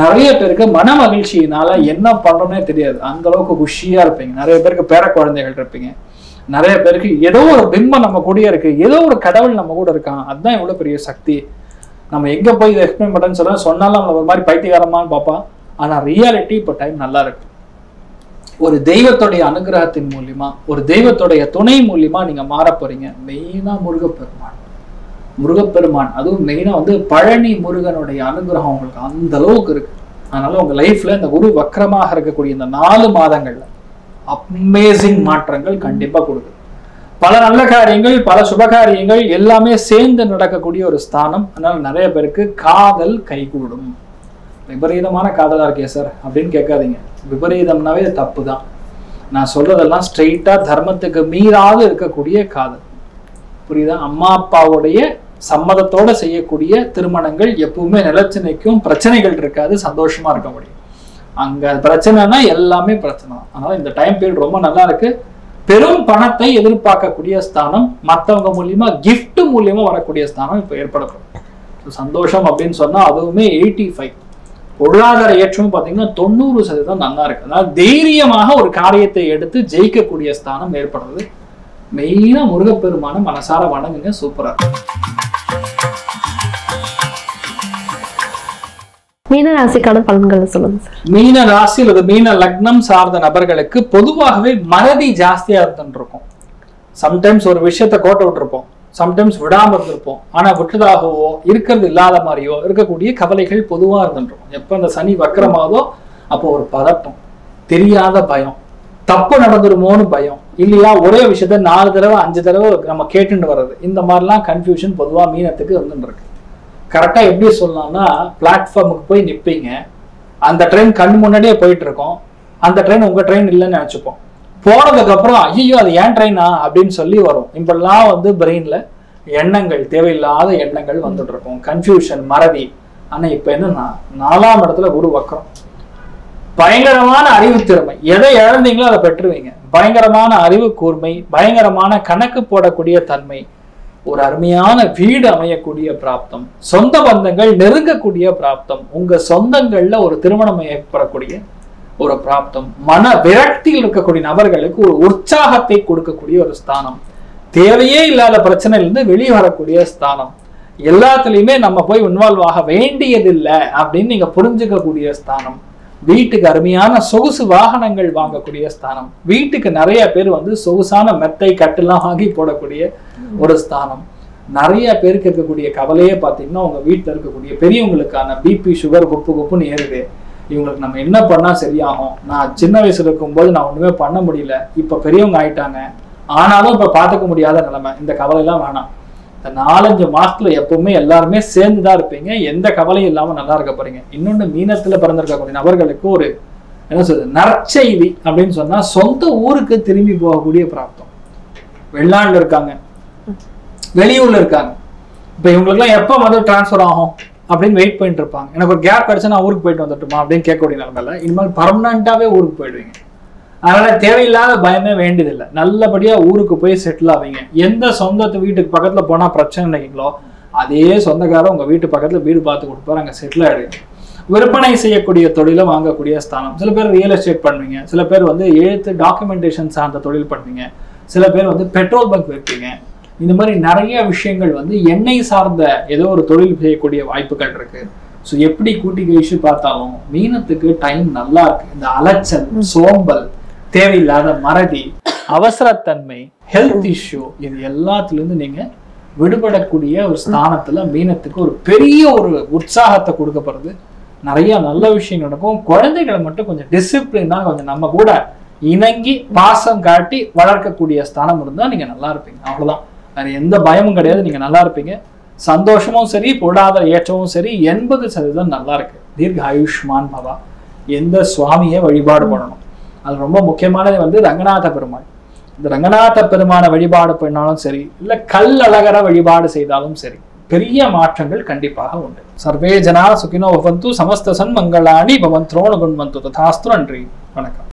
நிறைய பேருக்கு மன மகிழ்ச்சியினால என்ன பண்றோம்னே தெரியாது, அந்த அளவுக்கு குஷியா இருப்பீங்க. நிறைய பேருக்கு பேர குழந்தைகள் இருப்பீங்க. நிறைய பேருக்கு ஏதோ ஒரு பிம்பம் நம்ம கூடயே இருக்கு, ஏதோ ஒரு கடவுள் நம்ம கூட இருக்கான், அதுதான் எவ்வளவு பெரிய சக்தி. நம்ம எங்க போய் இதை எக்ஸ்பிளைன் பண்றேன்னு சொன்னாலும் நம்ம ஒரு மாதிரி பைத்தியகாரமான்னு பார்ப்பான். ஆனா ரியாலிட்டி இப்போ டைம் நல்லா இருக்கு. ஒரு தெய்வத்துடைய அனுகிரகத்தின் மூலியமா, ஒரு தெய்வத்துடைய துணை மூலியமா நீங்க மாற போறீங்க. மெயினா முருகப்பெருமான், அதுவும் மெயினா வந்து பழனி முருகனுடைய அனுகிரகம் உங்களுக்கு அந்த அளவுக்கு இருக்கு. அதனால உங்க லைஃப்ல இந்த குரு வக்ரமாக இருக்கக்கூடிய இந்த 4 மாதங்கள்ல அமேசிங் மாற்றங்கள் கண்டிப்பா கொடுக்குது. பல நல்ல காரியங்கள், பல சுபகாரியங்கள் எல்லாமே சேர்ந்து நடக்கக்கூடிய ஒரு ஸ்தானம். அதனால நிறைய பேருக்கு காதல் கைகூடும். விபரீதமான காதலா இருக்கே சார் அப்படின்னு கேட்காதீங்க. விபரீதம்னாவே தப்பு தான். நான் சொல்றதெல்லாம் ஸ்ட்ரெயிட்டா தர்மத்துக்கு மீறாது இருக்கக்கூடிய காதல். புரியுதா? அம்மா அப்பாவுடைய சம்மதத்தோட செய்யக்கூடிய திருமணங்கள் எப்பவுமே நிலைச்சு நிற்கும், பிரச்சனைகள் இருக்காது, சந்தோஷமா இருக்க முடியும். அங்க பிரச்சனைனா எல்லாமே பிரச்சனை தான். அதனால இந்த டைம் பீரியட் ரொம்ப நல்லா இருக்கு. பெரும் பணத்தை எதிர்பார்க்கக்கூடிய ஸ்தானம், மற்றவங்க மூலியமா கிஃப்ட் மூலியமா வரக்கூடிய ஸ்தானம் இப்ப ஏற்படப்படும். சந்தோஷம் அப்படின்னு சொன்னா அதுவுமே 85. பொருளாதார ஏற்றமும் பாத்தீங்கன்னா 90% நல்லா இருக்கு. அதனால தைரியமாக ஒரு காரியத்தை எடுத்து ஜெயிக்கக்கூடிய ஸ்தானம் ஏற்படுறது. மெயினா முருகப்பெருமான மனசார வணங்குங்க. சூப்பரா இருக்கு. மீன ராசிக்கான பலன்கள் சொல்லுங்க சார். மீன ராசி அல்லது மீன லக்னம் சார்ந்த நபர்களுக்கு பொதுவாகவே மறதி ஜாஸ்தியா இருந்துருக்கும். சம்டைம்ஸ் ஒரு விஷயத்த கோட்டை விட்டுருப்போம், சம்டைம்ஸ் விடாம இருந்திருப்போம். ஆனா விட்டதாகவோ இருக்கிறது இல்லாத மாதிரியோ இருக்கக்கூடிய கவலைகள் பொதுவா இருந்துருக்கும். எப்ப அந்த சனி வக்கரமாதோ அப்போ ஒரு பதட்டம், தெரியாத பயம், தப்பு நடந்துருமோன்னு பயம், இல்லையா ஒரே விஷயத்த 4 தடவை 5 தடவை நம்ம கேட்டுட்டு வர்றது, இந்த மாதிரிலாம் கன்ஃபியூஷன் பொதுவா மீனத்துக்கு வந்துருக்கு. கரெக்டா எப்படி சொல்லலாம்னா, பிளாட்ஃபார்முக்கு போய் நிற்பீங்க, அந்த ட்ரெயின் கண் முன்னாடியே போயிட்டு இருக்கோம், அந்த ட்ரெயின் உங்க ட்ரெயின் இல்லைன்னு நினைச்சுப்போம். போனதுக்கு அப்புறம் ஐயோ அது ஏன் ட்ரெயினா அப்படின்னு சொல்லி வரும். இப்பெல்லாம் வந்து பிரெயின்ல எண்ணங்கள், தேவையில்லாத எண்ணங்கள் வந்துட்டு இருக்கும், கன்ஃபியூஷன், மறதி. ஆனா இப்ப என்னன்னா 4ஆம் இடத்துல குரு வக்ரம், பயங்கரமான அறிவு திறமை, எதை இழந்தீங்களோ அதை பெற்றுவீங்க. பயங்கரமான அறிவு கூர்மை, பயங்கரமான கணக்கு போடக்கூடிய தன்மை, ஒரு அருமையான வீடு அமையக்கூடிய பிராப்தம், சொந்த பந்தங்கள் நெருங்கக்கூடிய பிராப்தம், உங்க சொந்தங்கள்ல ஒரு திருமணம் ஏற்படக்கூடிய ஒரு பிராப்தம், மன விரக்தியில் இருக்கக்கூடிய நபர்களுக்கு ஒரு உற்சாகத்தை கொடுக்கக்கூடிய ஒரு ஸ்தானம், தேவையே இல்லாத பிரச்சனையிலிருந்து வெளியே வரக்கூடிய ஸ்தானம், எல்லாத்துலயுமே நம்ம போய் இன்வால்வ் ஆக வேண்டியதில்லை அப்படின்னு நீங்க புரிஞ்சுக்கக்கூடிய ஸ்தானம், வீட்டுக்கு அருமையான சொகுசு வாகனங்கள் வாங்கக்கூடிய ஸ்தானம், வீட்டுக்கு நிறைய பேர் வந்து சொகுசான மெத்தை கட்டெல்லாம் வாங்கி போடக்கூடிய ஒரு ஸ்தானம். நிறைய பேருக்கு இருக்கக்கூடிய கவலையே பார்த்தீங்கன்னா உங்க வீட்டில் இருக்கக்கூடிய பெரியவங்களுக்கான பிபி சுகர் குப்புன்னு ஏறுது. இவங்களுக்கு நம்ம என்ன பண்ணா சரியாகும், நான் சின்ன வயசுல இருக்கும்போது நான் ஒண்ணுமே பண்ண முடியல, இப்ப பெரியவங்க ஆயிட்டாங்க, ஆனாலும் இப்ப பாத்துக்க முடியாத நிலைமை. இந்த கவலை எல்லாம் வேணாம். இந்த 4-5 மாசத்துல எப்பவுமே எல்லாருமே சேர்ந்துதான் இருப்பீங்க. எந்த கவலையும் இல்லாம நல்லா இருக்க போறீங்க. இன்னொன்னு மீனத்துல பிறந்திருக்கக்கூடிய நபர்களுக்கு ஒரு என்ன சொல்றது நற்செய்தி அப்படின்னு சொன்னா, சொந்த ஊருக்கு திரும்பி போகக்கூடிய பிராப்தம். வெளிநாட்டுல இருக்காங்க, வெளியூர்ல இருக்காங்க. இப்ப இவங்களுக்கு எல்லாம் எப்ப வந்து டிரான்ஸ்பர் ஆகும் அப்படின்னு வெயிட் பண்ணிட்டு இருப்பாங்க. எனக்கு ஒரு கேப் கிடைச்சா நான் ஊருக்கு போயிட்டு வந்துட்டுமா அப்படின்னு கேட்கக்கூடிய நிலைமையில இனிமேல் பர்மனண்டாவே ஊருக்கு போயிடுவீங்க. அதனால தேவையில்லாத பயமே வேண்டியதில்லை. நல்லபடியா ஊருக்கு போய் செட்டில் ஆவீங்க. எந்த சொந்தத்து வீட்டுக்கு பக்கத்துல போனா பிரச்சனை நினைக்கிறீங்களோ அதே சொந்தக்காரர் உங்க வீட்டு பக்கத்துல வீடு பார்த்து கொடுப்பாரு, அங்க செட்டில் ஆயிடுவீங்க. விற்பனை செய்யக்கூடிய தொழிலை வாங்கக்கூடிய ஸ்தானம். சில பேர் ரியல் எஸ்டேட் பண்ணுவீங்க, சில பேர் வந்து எழுத்து டாக்குமெண்டேஷன் சார்ந்த தொழில் பண்ணுவீங்க, சில பேர் வந்து பெட்ரோல் பங்க் வைப்பீங்க. இந்த மாதிரி நிறைய விஷயங்கள் வந்து எண்ணெய் சார்ந்த ஏதோ ஒரு தொழில் செய்யக்கூடிய வாய்ப்புகள் இருக்கு. ஸோ எப்படி கூட்டி கழிச்சு பார்த்தாலும் மீனத்துக்கு டைம் நல்லா இருக்கு. இந்த அலைச்சல், சோம்பல், தேவையில்லாத மறதி, அவசரத்தன்மை, ஹெல்த் இஷ்யூ, இது எல்லாத்துலேருந்து நீங்க விடுபடக்கூடிய ஒரு ஸ்தானத்துல மீனத்துக்கு ஒரு பெரிய ஒரு உற்சாகத்தை கொடுக்கப்படுறது. நிறைய நல்ல விஷயம் நடக்கும். குழந்தைகளை மட்டும் கொஞ்சம் டிசிப்ளினா கொஞ்சம் நம்ம கூட இணங்கி பாசம் காட்டி வளர்க்கக்கூடிய ஸ்தானம் இருந்தா நீங்க நல்லா இருப்பீங்க. அவ்வளவுதான், வேற எந்த பயமும் கிடையாது. நீங்க நல்லா இருப்பீங்க. சந்தோஷமும் சரி, பொருளாதார ஏற்றமும் சரி 80% நல்லா இருக்கு. தீர்க்க ஆயுஷ்மான் பவா. எந்த சுவாமியை வழிபாடு பண்ணணும், அது ரொம்ப முக்கியமானது வந்து ரங்கநாத பெருமாள். இந்த ரங்கநாத பெருமான வழிபாடு பண்ணாலும் சரி, இல்ல கல்லழகர வழிபாடு செய்தாலும் சரி, பெரிய மாற்றங்கள் கண்டிப்பாக உண்டு. சர்வே ஜனா சுகினோ பவந்து, சமஸ்த சன்மங்களானி பவந்த்ரோண குண்வந்து ததாஸ்து. நன்றி, வணக்கம்.